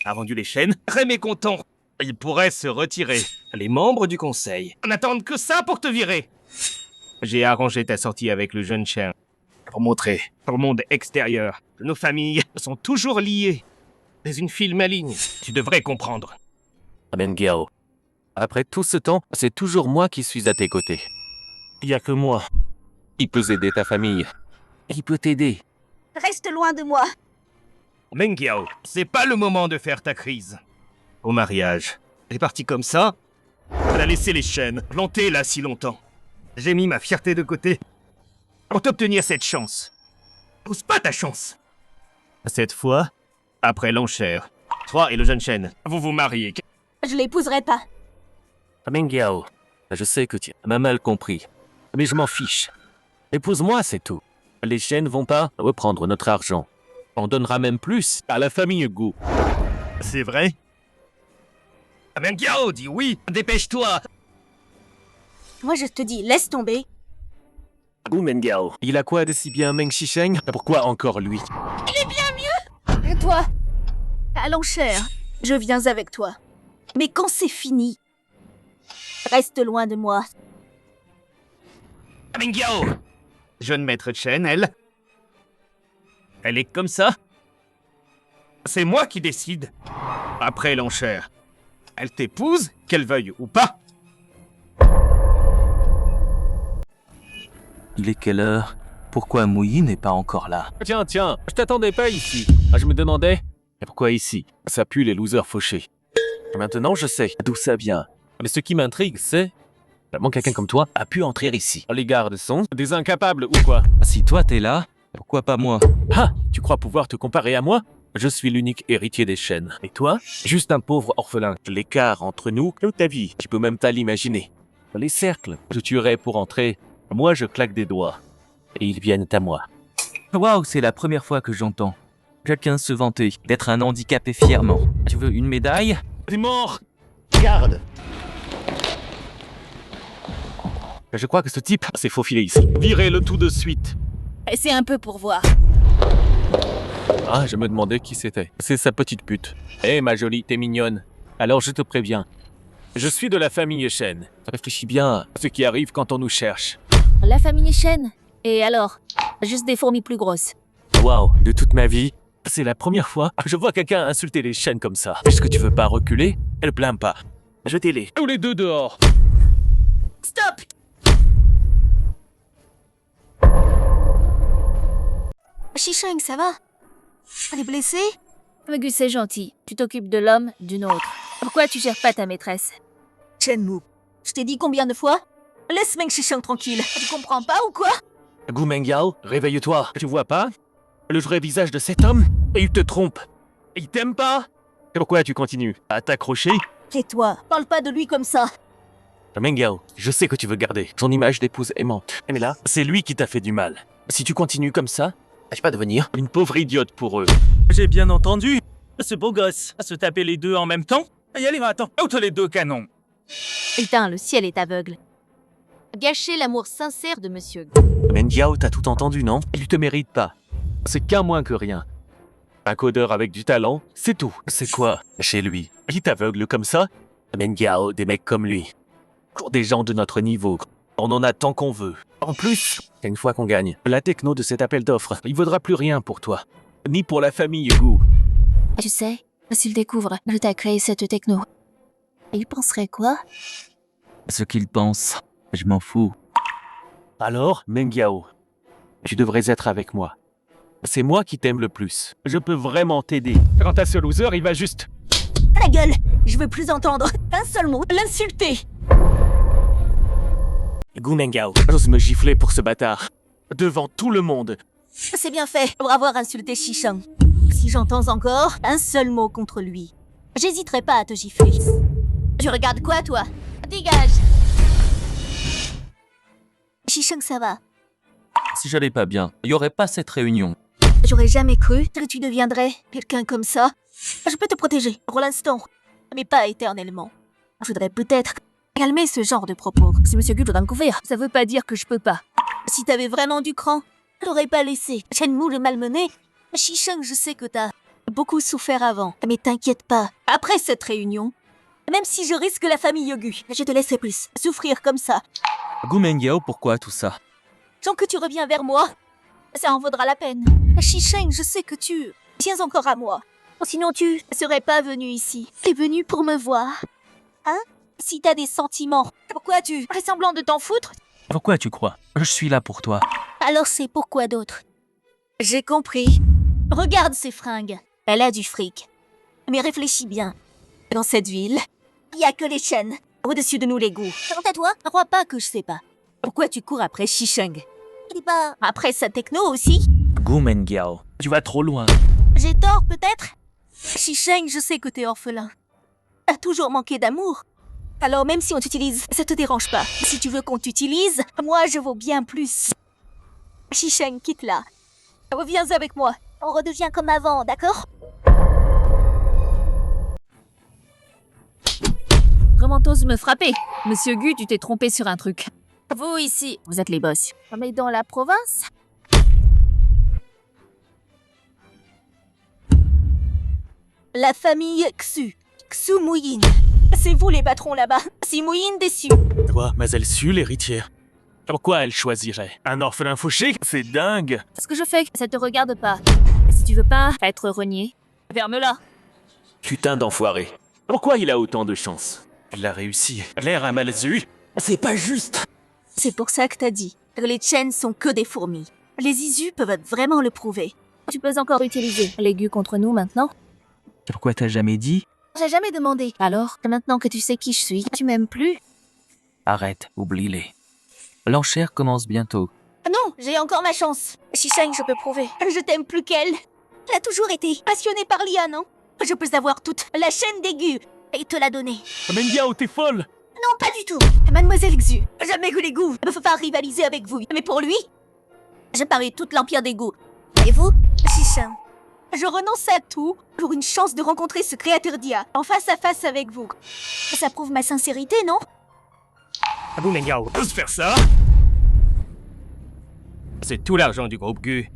a rendu les chaînes très mécontents. Il pourrait se retirer. Les membres du conseil n'attendent que ça pour te virer. J'ai arrangé ta sortie avec le jeune Chen pour montrer au monde extérieur que nos familles sont toujours liées. C'est une file maligne. Tu devrais comprendre. Meng Yao, après tout ce temps, c'est toujours moi qui suis à tes côtés. Il y a que moi. Il peut aider ta famille. Il peut t'aider. Reste loin de moi. Meng Yao, c'est pas le moment de faire ta crise. Au mariage, t'es parti comme ça? Elle a laissé les chaînes plantées là si longtemps. J'ai mis ma fierté de côté pour t'obtenir cette chance. Pousse pas ta chance. Cette fois, après l'enchère, toi et le jeune Chen, vous vous mariez. Je l'épouserai pas. Meng Yao, je sais que tu m'as mal compris, mais je m'en fiche. Épouse-moi, c'est tout. Les chaînes vont pas reprendre notre argent. On donnera même plus à la famille Gu. C'est vrai? Meng Yao, dis oui, dépêche-toi. Moi je te dis, laisse tomber. Gu Meng Yao, il a quoi de si bien Meng Shisheng? Pourquoi encore lui? Il est bien mieux. Et toi? À l'enchère, je viens avec toi. Mais quand c'est fini, reste loin de moi. Meng Yao! Jeune maître Chen, elle est comme ça? C'est moi qui décide. Après l'enchère, elle t'épouse, qu'elle veuille ou pas. Il est quelle heure? Pourquoi Mouyi n'est pas encore là? Tiens, je t'attendais pas ici. Je me demandais, pourquoi ici? Ça pue les losers fauchés. Maintenant, je sais d'où ça vient. Mais ce qui m'intrigue, c'est comment quelqu'un comme toi a pu entrer ici. Les gardes sont des incapables ou quoi? Si toi t'es là, pourquoi pas moi? Ah, tu crois pouvoir te comparer à moi? Je suis l'unique héritier des chaînes. Et toi? Juste un pauvre orphelin. L'écart entre nous, toute ta vie, tu peux même pas l'imaginer. Les cercles, je tuerais pour entrer. Moi, je claque des doigts. Et ils viennent à moi. Waouh, c'est la première fois que j'entends quelqu'un se vanter d'être un handicapé fièrement. Tu veux une médaille? T'es mort! Garde. Je crois que ce type s'est faufilé ici. Virez-le tout de suite. Et c'est un peu pour voir. Ah, je me demandais qui c'était. C'est sa petite pute. Hé, ma jolie, t'es mignonne. Alors je te préviens. Je suis de la famille Chen. Réfléchis bien à ce qui arrive quand on nous cherche. La famille Chen. Et alors? Juste des fourmis plus grosses. Waouh, de toute ma vie, c'est la première fois que je vois quelqu'un insulter les chaînes comme ça. Puisque tu veux pas reculer, elle plaint pas. Jetez-les. Tous les deux dehors. Stop! Shisheng, ça va? Elle est blessée? Gu, c'est gentil. Tu t'occupes de l'homme, d'une autre. Pourquoi tu gères pas ta maîtresse? Chen-mu, je t'ai dit combien de fois? Laisse Meng Shisheng tranquille. Tu comprends pas ou quoi? Gu Meng Yao, réveille-toi. Tu vois pas le vrai visage de cet homme? Et il te trompe. Il t'aime pas? Et pourquoi tu continues à t'accrocher? Tais-toi, parle pas de lui comme ça. Meng Yao, je sais que tu veux garder son image d'épouse aimante. Mais là, c'est lui qui t'a fait du mal. Si tu continues comme ça, tu vas pas devenir une pauvre idiote pour eux. J'ai bien entendu. Ce beau gosse à se taper les deux en même temps. Et allez, attends, outre les deux canons. Putain, le ciel est aveugle. gâcher l'amour sincère de Monsieur Gu. Meng Yao, t'as tout entendu, non? Il te mérite pas. C'est qu'un moins que rien. Un codeur avec du talent, c'est tout. C'est quoi, chez lui? Il t'aveugle comme ça? Meng Yao, des mecs comme lui. Pour des gens de notre niveau, on en a tant qu'on veut. En plus, une fois qu'on gagne, la techno de cet appel d'offres, il vaudra plus rien pour toi. Ni pour la famille Gu. Tu sais, s'il découvre que t'as créé cette techno, il penserait quoi? Ce qu'il pense, je m'en fous. Alors, Meng Yao, tu devrais être avec moi. C'est moi qui t'aime le plus. Je peux vraiment t'aider. Quant à ce loser, il va juste... La gueule! Je veux plus entendre un seul mot, l'insulter! Gu Meng Yao, j'ose me gifler pour ce bâtard. Devant tout le monde. C'est bien fait pour avoir insulté Shishang. Si j'entends encore un seul mot contre lui, j'hésiterai pas à te gifler. Tu regardes quoi, toi? Dégage! Shishang, ça va? Si j'allais pas bien, il y aurait pas cette réunion. J'aurais jamais cru que tu deviendrais quelqu'un comme ça. Je peux te protéger pour l'instant, mais pas éternellement. Je voudrais peut-être calmer ce genre de propos. Si Monsieur Gu doit en couvrir, ça veut pas dire que je peux pas. Si t'avais vraiment du cran, t'aurais pas laissé Shenmue le malmener. Shishang, je sais que t'as beaucoup souffert avant, mais t'inquiète pas. Après cette réunion, même si je risque la famille Gu, je te laisserai plus souffrir comme ça. Gu Meng Yao, pourquoi tout ça? Tant que tu reviens vers moi, ça en vaudra la peine. Shishang, je sais que tu tiens encore à moi. Sinon tu serais pas venu ici. T'es venu pour me voir. Hein? Si t'as des sentiments, pourquoi tu fais semblant de t'en foutre? Pourquoi tu crois? Je suis là pour toi. Alors c'est pourquoi d'autres. J'ai compris. Regarde ces fringues. Elle a du fric. Mais réfléchis bien. Dans cette ville, il y a que les chaînes. Au-dessus de nous les goûts. Quant à toi, crois pas que je sais pas. Pourquoi tu cours après Shishang? Il est pas après sa techno aussi? Gu Meng Yao, tu vas trop loin. J'ai tort peut-être? Shishang, je sais que t'es orphelin. T'as toujours manqué d'amour. Alors même si on t'utilise, ça te dérange pas. Si tu veux qu'on t'utilise, moi je vaux bien plus. Shishang, quitte là. Reviens avec moi. On redevient comme avant, d'accord? Comment t'oses me frapper? Monsieur Gu, tu t'es trompé sur un truc. Vous ici, vous êtes les boss. Mais dans la province? La famille Xu. Xu Muyin. C'est vous les patrons là-bas. Si Muyin déçu. Toi, mais elle sue l'héritière. Pourquoi elle choisirait un orphelin fauché? C'est dingue. Ce que je fais, ça te regarde pas. Si tu veux pas être renié, ferme-la. Putain d'enfoiré. Pourquoi il a autant de chance? Il a réussi. L'air a mal vu. C'est pas juste. C'est pour ça que t'as dit que les chaînes sont que des fourmis. Les Isu peuvent vraiment le prouver. Tu peux encore utiliser les Gu contre nous maintenant? Pourquoi t'as jamais dit? J'ai jamais demandé. Alors, maintenant que tu sais qui je suis, tu m'aimes plus? Arrête, oublie-les. L'enchère commence bientôt. Non, j'ai encore ma chance. Shishang, je peux prouver. Je t'aime plus qu'elle. Elle a toujours été passionnée par Lia, non? Je peux avoir toute la chaîne des Gu et te la donner. Meng Yao, t'es folle! Non, pas du tout. Mademoiselle Xu, jamais que les Gu ne peuvent pas rivaliser avec vous. Mais pour lui, je parie tout l'empire des Gu. Et vous, Shishang? Je renonce à tout pour une chance de rencontrer ce créateur d'IA en face à face avec vous. Ça prouve ma sincérité, non? Gu Meng Yao, ose faire ça? C'est tout l'argent du groupe Gu.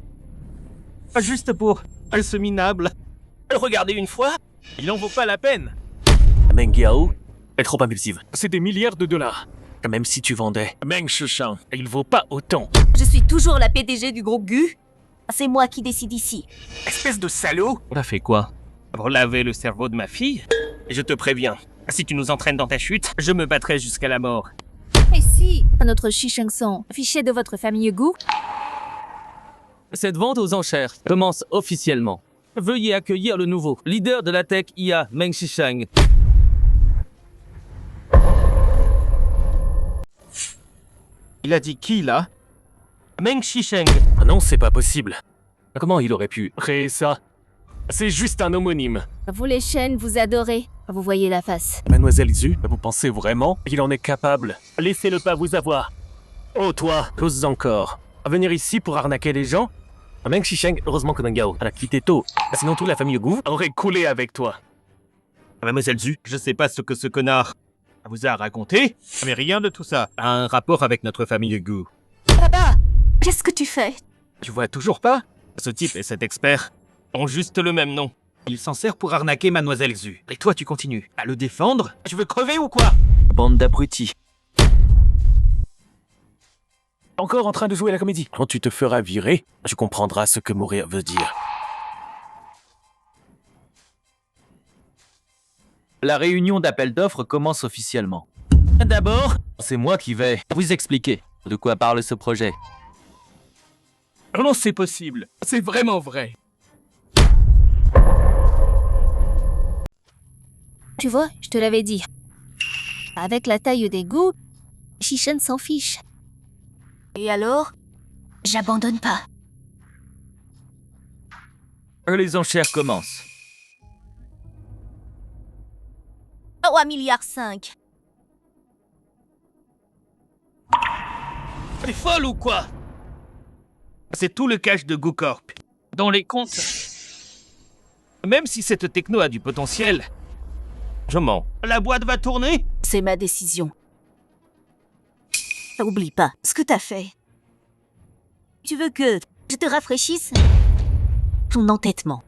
Juste pour ce minable. Regardez une fois, il en vaut pas la peine. Meng Yao est trop impulsive. C'est des milliards de dollars. Même si tu vendais Meng Shishang, il vaut pas autant. Je suis toujours la PDG du groupe Gu. C'est moi qui décide ici. Espèce de salaud! On a fait quoi? Pour laver le cerveau de ma fille? Je te préviens, si tu nous entraînes dans ta chute, je me battrai jusqu'à la mort. Et si notre Shishang-san fichait de votre famille Gu? Cette vente aux enchères commence officiellement. Veuillez accueillir le nouveau leader de la tech IA, Meng Shishang. Il a dit qui, là? Meng Shishang. Ah non, c'est pas possible. Comment il aurait pu créer ça? C'est juste un homonyme. Vous les chaînes, vous adorez. Vous voyez la face. Mademoiselle Xu, vous pensez vraiment qu'il en est capable? Laissez-le pas vous avoir. Oh toi, t'oses encore venir ici pour arnaquer les gens? Meng Shishang, heureusement que Meng Yao a quitté tôt. Sinon toute la famille Gu aurait coulé avec toi. Mademoiselle Xu, je sais pas ce que ce connard vous a raconté, mais rien de tout ça a un rapport avec notre famille Gu. Papa, qu'est-ce que tu fais? Tu vois toujours pas? Ce type et cet expert ont juste le même nom. Il s'en sert pour arnaquer Mademoiselle Xu. Et toi, tu continues à le défendre? Tu veux crever ou quoi? Bande d'abrutis. Encore en train de jouer la comédie. Quand tu te feras virer, tu comprendras ce que mourir veut dire. La réunion d'appel d'offres commence officiellement. D'abord, c'est moi qui vais vous expliquer de quoi parle ce projet. Non, c'est possible. C'est vraiment vrai. Tu vois, je te l'avais dit. Avec la taille des goûts, Shishen s'en fiche. Et alors, j'abandonne pas. Les enchères commencent. 3,5 milliards. T'es folle ou quoi? C'est tout le cash de Gu Corp. Dans les comptes. Même si cette techno a du potentiel, je mens. La boîte va tourner? C'est ma décision. Oublie pas ce que t'as fait. Tu veux que je te rafraîchisse? Ton entêtement.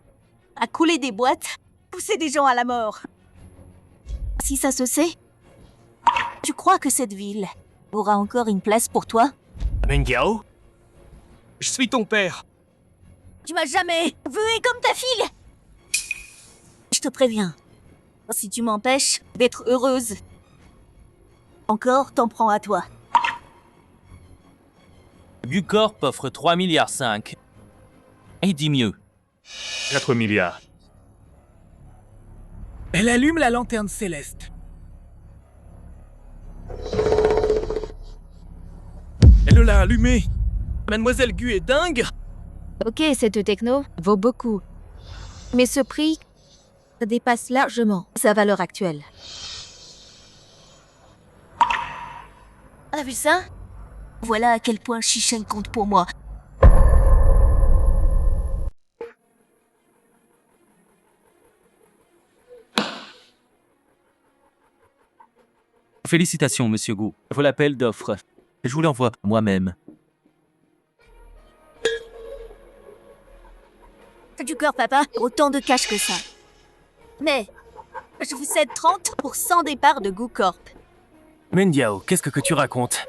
À couler des boîtes, pousser des gens à la mort. Si ça se sait, tu crois que cette ville aura encore une place pour toi? Meng Yao? Je suis ton père. Tu m'as jamais vu comme ta fille. Je te préviens, si tu m'empêches d'être heureuse, encore t'en prends à toi. Gu Corp offre 3,5 milliards. Et dit mieux. 4 milliards. Elle allume la lanterne céleste. Elle l'a allumée. Mademoiselle Gu est dingue. Ok, cette techno vaut beaucoup. Mais ce prix dépasse largement sa valeur actuelle. On a vu ça? Voilà à quel point Shishen compte pour moi. Félicitations, monsieur Gu. Pour l'appel d'offres. Je vous l'envoie moi-même. T'as du cœur, papa. Autant de cash que ça. Mais je vous cède 30% des parts de Gu Corp. Meng Yao, qu'est-ce que tu racontes?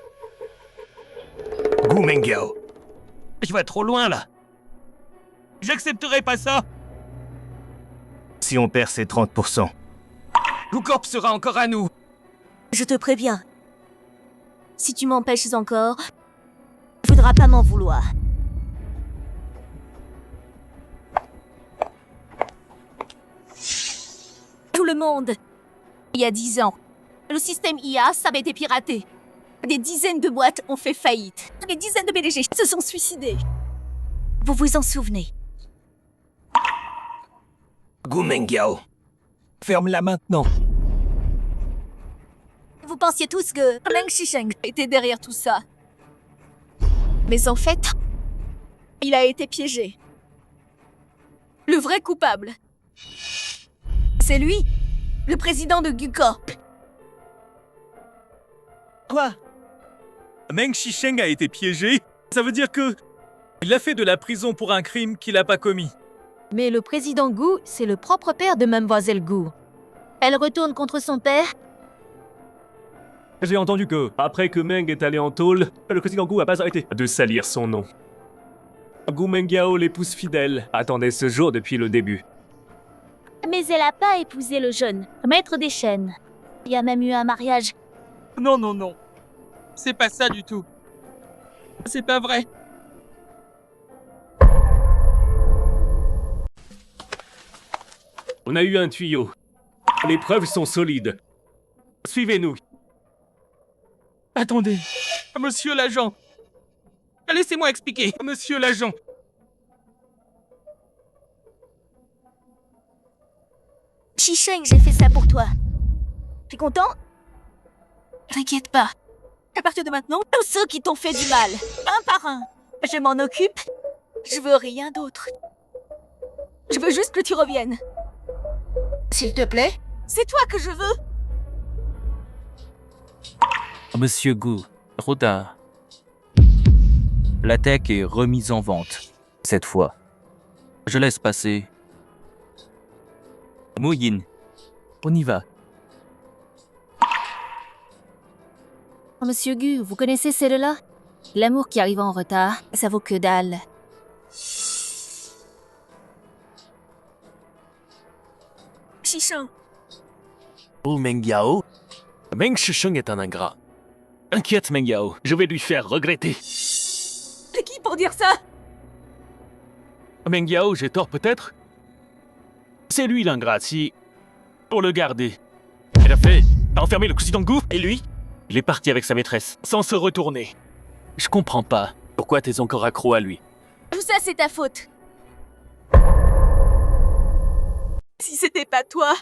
Gu Meng Yao. Tu vas trop loin là. J'accepterai pas ça. Si on perd ces 30%, Gu Corp sera encore à nous. Je te préviens. Si tu m'empêches encore, faudra pas m'en vouloir. Tout le monde. Il y a 10 ans, le système IA avait été piraté. Des dizaines de boîtes ont fait faillite. Des dizaines de PDG se sont suicidés. Vous vous en souvenez? Gu Meng Yao. Ferme-la maintenant. Vous pensiez tous que Meng Shisheng était derrière tout ça. Mais en fait, il a été piégé. Le vrai coupable, c'est lui, le président de Gu Corp. Quoi? Meng Shisheng a été piégé? Ça veut dire que... il a fait de la prison pour un crime qu'il n'a pas commis. Mais le président Gu, c'est le propre père de Mademoiselle Gu. Elle retourne contre son père. J'ai entendu que, après que Meng est allé en tôle, le président Gu a pas arrêté de salir son nom. Gu Meng Yao, l'épouse fidèle, attendait ce jour depuis le début. Mais elle a pas épousé le jeune, maître des chaînes. Il y a même eu un mariage. Non, non, non. C'est pas ça du tout. C'est pas vrai. On a eu un tuyau. Les preuves sont solides. Suivez-nous. Attendez. Monsieur l'agent. Laissez-moi expliquer. Monsieur l'agent. Shisheng, j'ai fait ça pour toi. T'es content? T'inquiète pas. À partir de maintenant, tous ceux qui t'ont fait du mal, un par un, je m'en occupe. Je veux rien d'autre. Je veux juste que tu reviennes. S'il te plaît. C'est toi que je veux. Monsieur Gu, Rodin. La tech est remise en vente, cette fois. Je laisse passer. Mouyin, on y va. Monsieur Gu, vous connaissez celle-là? L'amour qui arrive en retard, ça vaut que dalle. Shisheng. Oh, Meng Yao. Meng Shisheng est un ingrat. Inquiète, Meng Yao, je vais lui faire regretter. C'est qui pour dire ça? Meng Yao, j'ai tort peut-être? C'est lui l'ingrat, si... Pour le garder. Elle a fait... a enfermé le Kusitangu, et lui, il est parti avec sa maîtresse, sans se retourner. Je comprends pas. Pourquoi t'es encore accro à lui? Tout ça, c'est ta faute. Si c'était pas toi,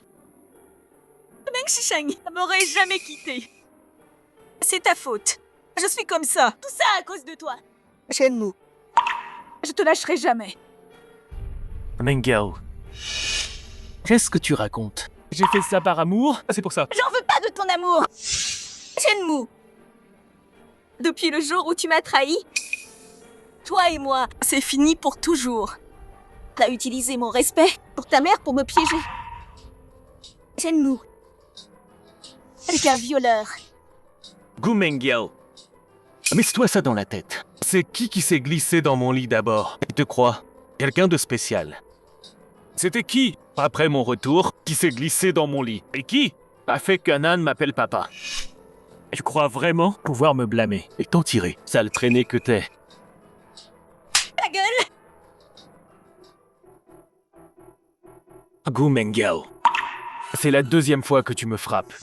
Meng Shisheng m'aurait jamais quitté. C'est ta faute. Je suis comme ça. Tout ça à cause de toi. Shenmue. Je te lâcherai jamais. Meng Yao. Qu'est-ce que tu racontes? J'ai fait ça par amour, c'est pour ça. J'en veux pas de ton amour. Shenmue. Depuis le jour où tu m'as trahi, toi et moi, c'est fini pour toujours. T'as utilisé mon respect pour ta mère pour me piéger. Shenmue. Avec un violeur. Gu Meng Yao. Mets-toi ça dans la tête. C'est qui s'est glissé dans mon lit d'abord? Je te crois. Quelqu'un de spécial. C'était qui, après mon retour, qui s'est glissé dans mon lit? Et qui a fait qu'un âne m'appelle papa? Tu crois vraiment pouvoir me blâmer et t'en tirer, sale traînée que t'es? Ta gueule! Gu Meng Yao. C'est la deuxième fois que tu me frappes.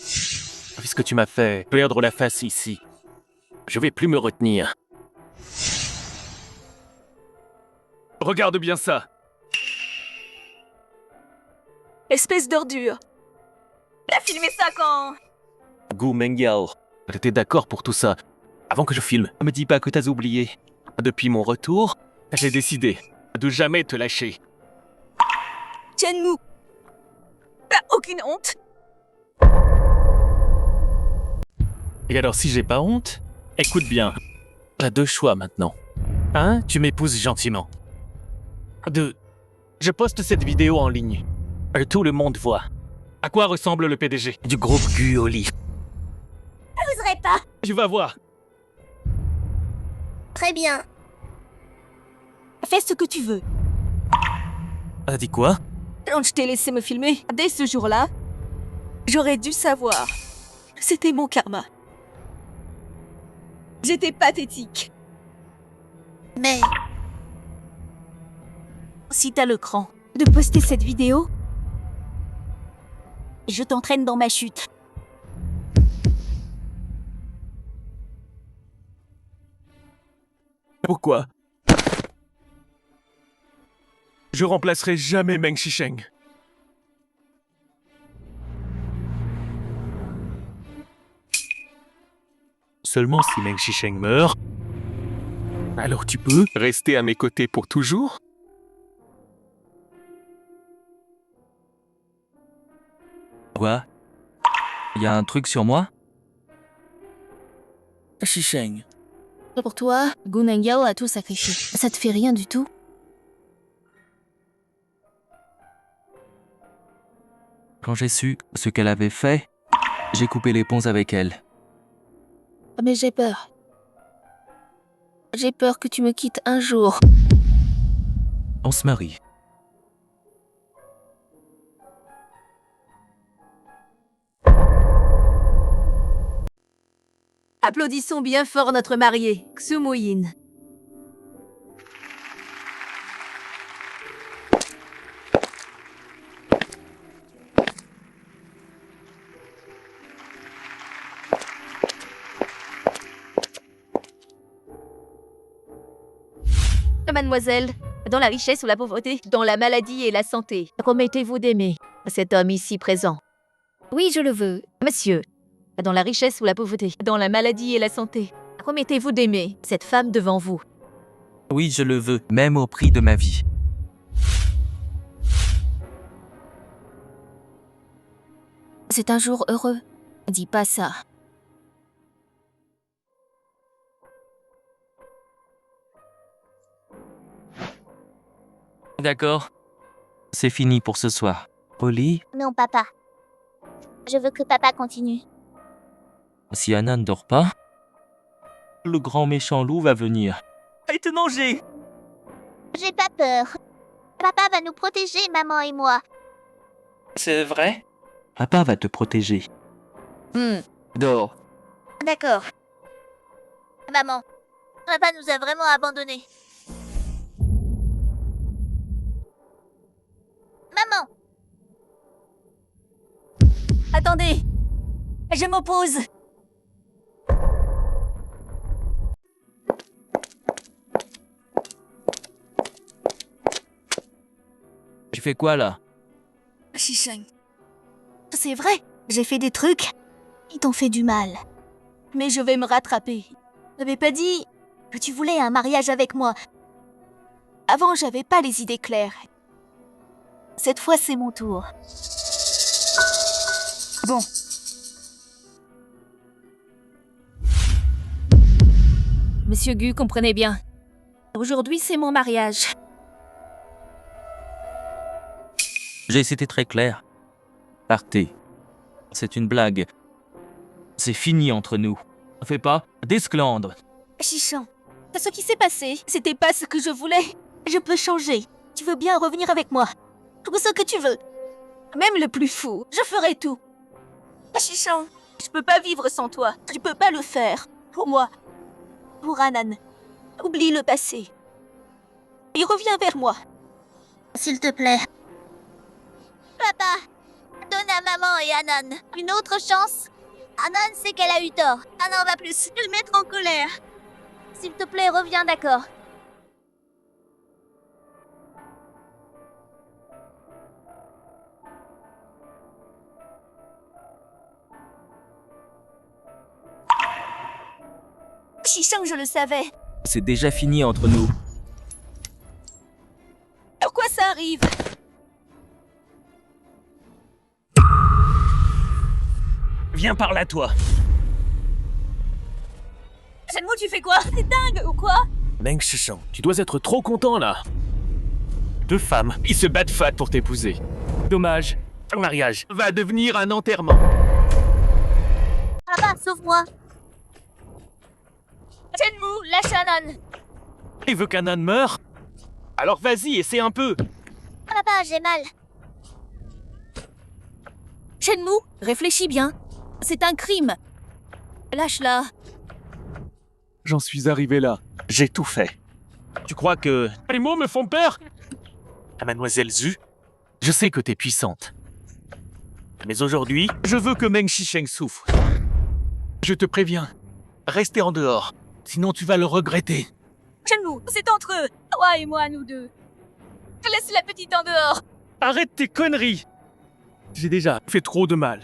Puisque tu m'as fait perdre la face ici. Je vais plus me retenir. Regarde bien ça. Espèce d'ordure. T'as filmé ça quand? Gu Meng Yao. T'étais d'accord pour tout ça. Avant que je filme. Me dis pas que t'as oublié. Depuis mon retour, j'ai décidé de jamais te lâcher. Shenmue. T'as aucune honte? Et alors si j'ai pas honte, écoute bien. T'as deux choix maintenant. Un, tu m'épouses gentiment. Deux, je poste cette vidéo en ligne. Tout le monde voit. À quoi ressemble le PDG du groupe Gu au lit? J'oserais pas. Tu vas voir. Très bien. Fais ce que tu veux. T'as dit quoi? Quand je t'ai laissé me filmer, dès ce jour-là, j'aurais dû savoir. C'était mon karma. J'étais pathétique. Mais Si t'as le cran de poster cette vidéo, je t'entraîne dans ma chute. Pourquoi? Je remplacerai jamais Meng Shisheng. Seulement si Meng Shisheng meurt, alors tu peux rester à mes côtés pour toujours? Quoi? Y a un truc sur moi? Shisheng. Pour toi, Gu Meng Yao a tout sacrifié. Ça te fait rien du tout? Quand j'ai su ce qu'elle avait fait, j'ai coupé les ponts avec elle. Mais j'ai peur. J'ai peur que tu me quittes un jour. On se marie. Applaudissons bien fort notre marié, Xu Muyin. Mademoiselle, dans la richesse ou la pauvreté, dans la maladie et la santé, promettez-vous d'aimer cet homme ici présent? Oui, je le veux. Monsieur, dans la richesse ou la pauvreté, dans la maladie et la santé, promettez-vous d'aimer cette femme devant vous? Oui, je le veux, même au prix de ma vie. C'est un jour heureux. Dis pas ça. D'accord. C'est fini pour ce soir. Au lit, Non, papa. Je veux que papa continue. si Anna ne dort pas, le grand méchant loup va venir et te manger. J'ai pas peur. Papa va nous protéger, maman et moi. C'est vrai? Papa va te protéger. Dors. D'accord. Maman, papa nous a vraiment abandonnés. Maman, Attendez. Je m'oppose. Tu fais quoi là? Shisheng. C'est vrai, j'ai fait des trucs. Ils t'ont fait du mal. Mais je vais me rattraper. Je n'avais pas dit que tu voulais un mariage avec moi. Avant, j'avais pas les idées claires. Cette fois, c'est mon tour. Bon. Monsieur Gu, comprenez bien. Aujourd'hui, c'est mon mariage. J'ai été très clair. Partez. C'est une blague. C'est fini entre nous. Fais pas d'esclandre. Shishang, ce qui s'est passé, c'était pas ce que je voulais. Je peux changer. Tu veux bien revenir avec moi? Tout ce que tu veux. Même le plus fou, je ferai tout. Shishang, je peux pas vivre sans toi. Tu peux pas le faire. Pour moi. Pour Anan. Oublie le passé. Et reviens vers moi. s'il te plaît. Papa, donne à maman et Anan une autre chance. Anan sait qu'elle a eu tort. Ça n'en va plus le mettre en colère. S'il te plaît, reviens, d'accord? Shishang, je le savais. C'est déjà fini entre nous. Pourquoi ça arrive? Viens par là, toi. Shenmue, tu fais quoi? T'es dingue ou quoi? Meng Shishang, tu dois être trop content là. Deux femmes, ils se battent fat pour t'épouser. Dommage, ton mariage va devenir un enterrement. Papa, sauve-moi. Shenmue, lâche Anan. Il veut qu'Anan meure? Alors vas-y, essaie un peu. Papa, j'ai mal. Shenmue, réfléchis bien. C'est un crime. Lâche-la. J'en suis arrivé là. J'ai tout fait. Tu crois que les mots me font peur? Mademoiselle Zhu, je sais que t'es puissante. Mais aujourd'hui, je veux que Meng Shisheng souffre. Je te préviens, restez en dehors, sinon tu vas le regretter. Shenmue, c'est entre eux. Toi et moi, nous deux. Je laisse la petite en dehors. Arrête tes conneries. J'ai déjà fait trop de mal.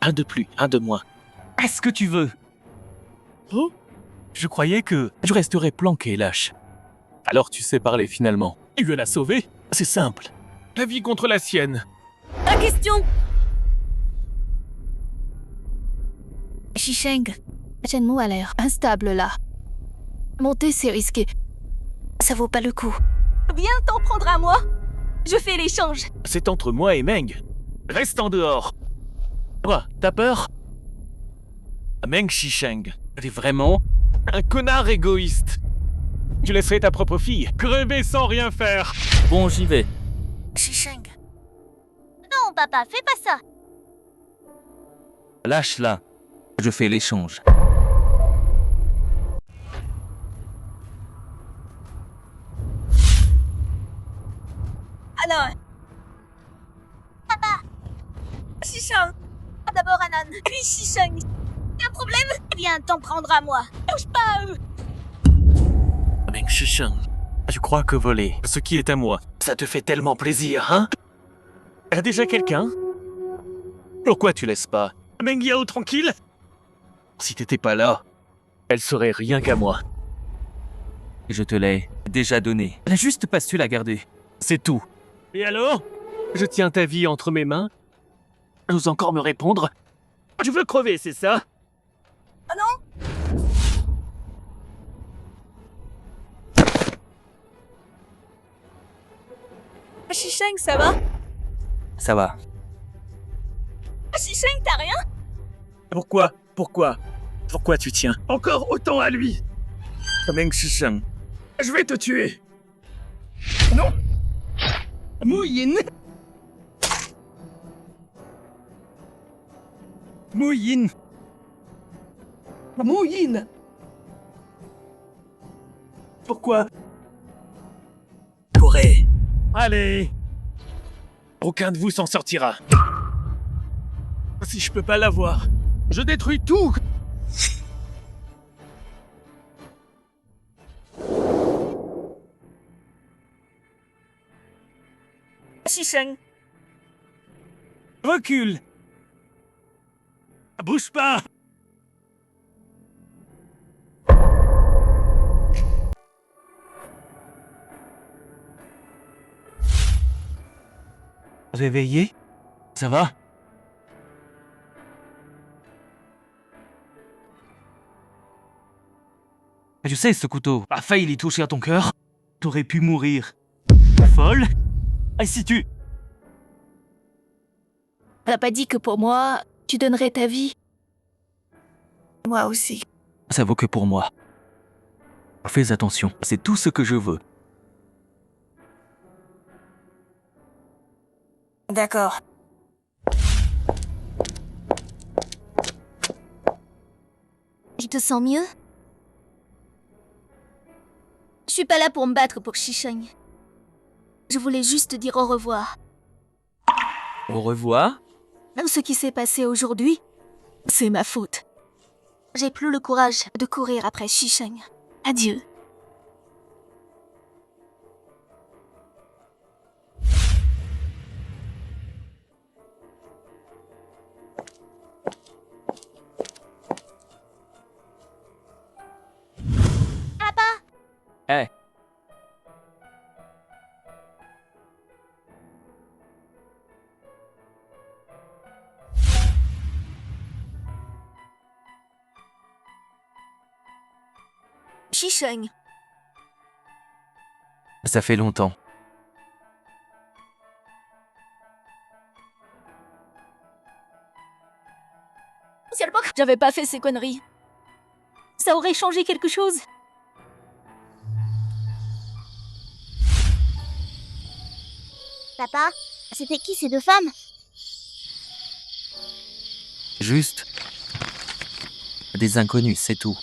Un de plus, un de moins. Est-ce que tu veux? Oh? Je croyais que je resterais planqué, lâche. Alors tu sais parler finalement. Tu veux la sauver? C'est simple. La vie contre la sienne. La question. Shisheng, Shenmue a l'air instable là. Monter, c'est risqué. Ça vaut pas le coup. Viens t'en prendre à moi. Je fais l'échange. C'est entre moi et Meng. Reste en dehors. Quoi, t'as peur? Meng Shisheng, t'es vraiment un connard égoïste. Tu laisserais ta propre fille crever sans rien faire. Bon, j'y vais. Shisheng. Non, papa, fais pas ça. Lâche-la. Je fais l'échange. Anan. Papa, Shisheng. d'abord Anan. Puis Shisheng. Y'a un problème? Viens t'en prendre à moi. Touche pas à eux. Meng Shisheng, tu crois que voler ce qui est à moi, ça te fait tellement plaisir, hein? Y'a déjà quelqu'un? Pourquoi tu laisses pas Meng Yao tranquille? Si t'étais pas là, elle serait rien qu'à moi. Je te l'ai déjà donné. Elle a juste pas su la garder. C'est tout. Et alors? Je tiens ta vie entre mes mains. J'ose encore me répondre? Tu veux crever, c'est ça? Oh non. Shisheng, ça va? Ça va. Shisheng, t'as rien? Pourquoi Pourquoi tu tiens encore autant à lui Meng Shisheng, je vais te tuer. Non Mu Yin. Pourquoi Corée. Allez. Aucun de vous s'en sortira. Si je peux pas l'avoir, je détruis tout. Shisheng. Recule. Bouge pas. Réveillé? Ça va? Je sais, ce couteau a failli l'y toucher à ton cœur. T'aurais pu mourir. Folle? Et si tu... T'as pas dit que pour moi, tu donnerais ta vie? Moi aussi. Ça vaut que pour moi. Fais attention, c'est tout ce que je veux. D'accord. Tu te sens mieux? Je suis pas là pour me battre pour Shisheng. Je voulais juste dire au revoir. Au revoir? Ce qui s'est passé aujourd'hui, c'est ma faute. J'ai plus le courage de courir après Shisheng. Adieu. Hey. Shisheng. Ça fait longtemps. J'avais pas fait ces conneries. Ça aurait changé quelque chose. Papa, c'était qui ces deux femmes? Juste... des inconnus, c'est tout.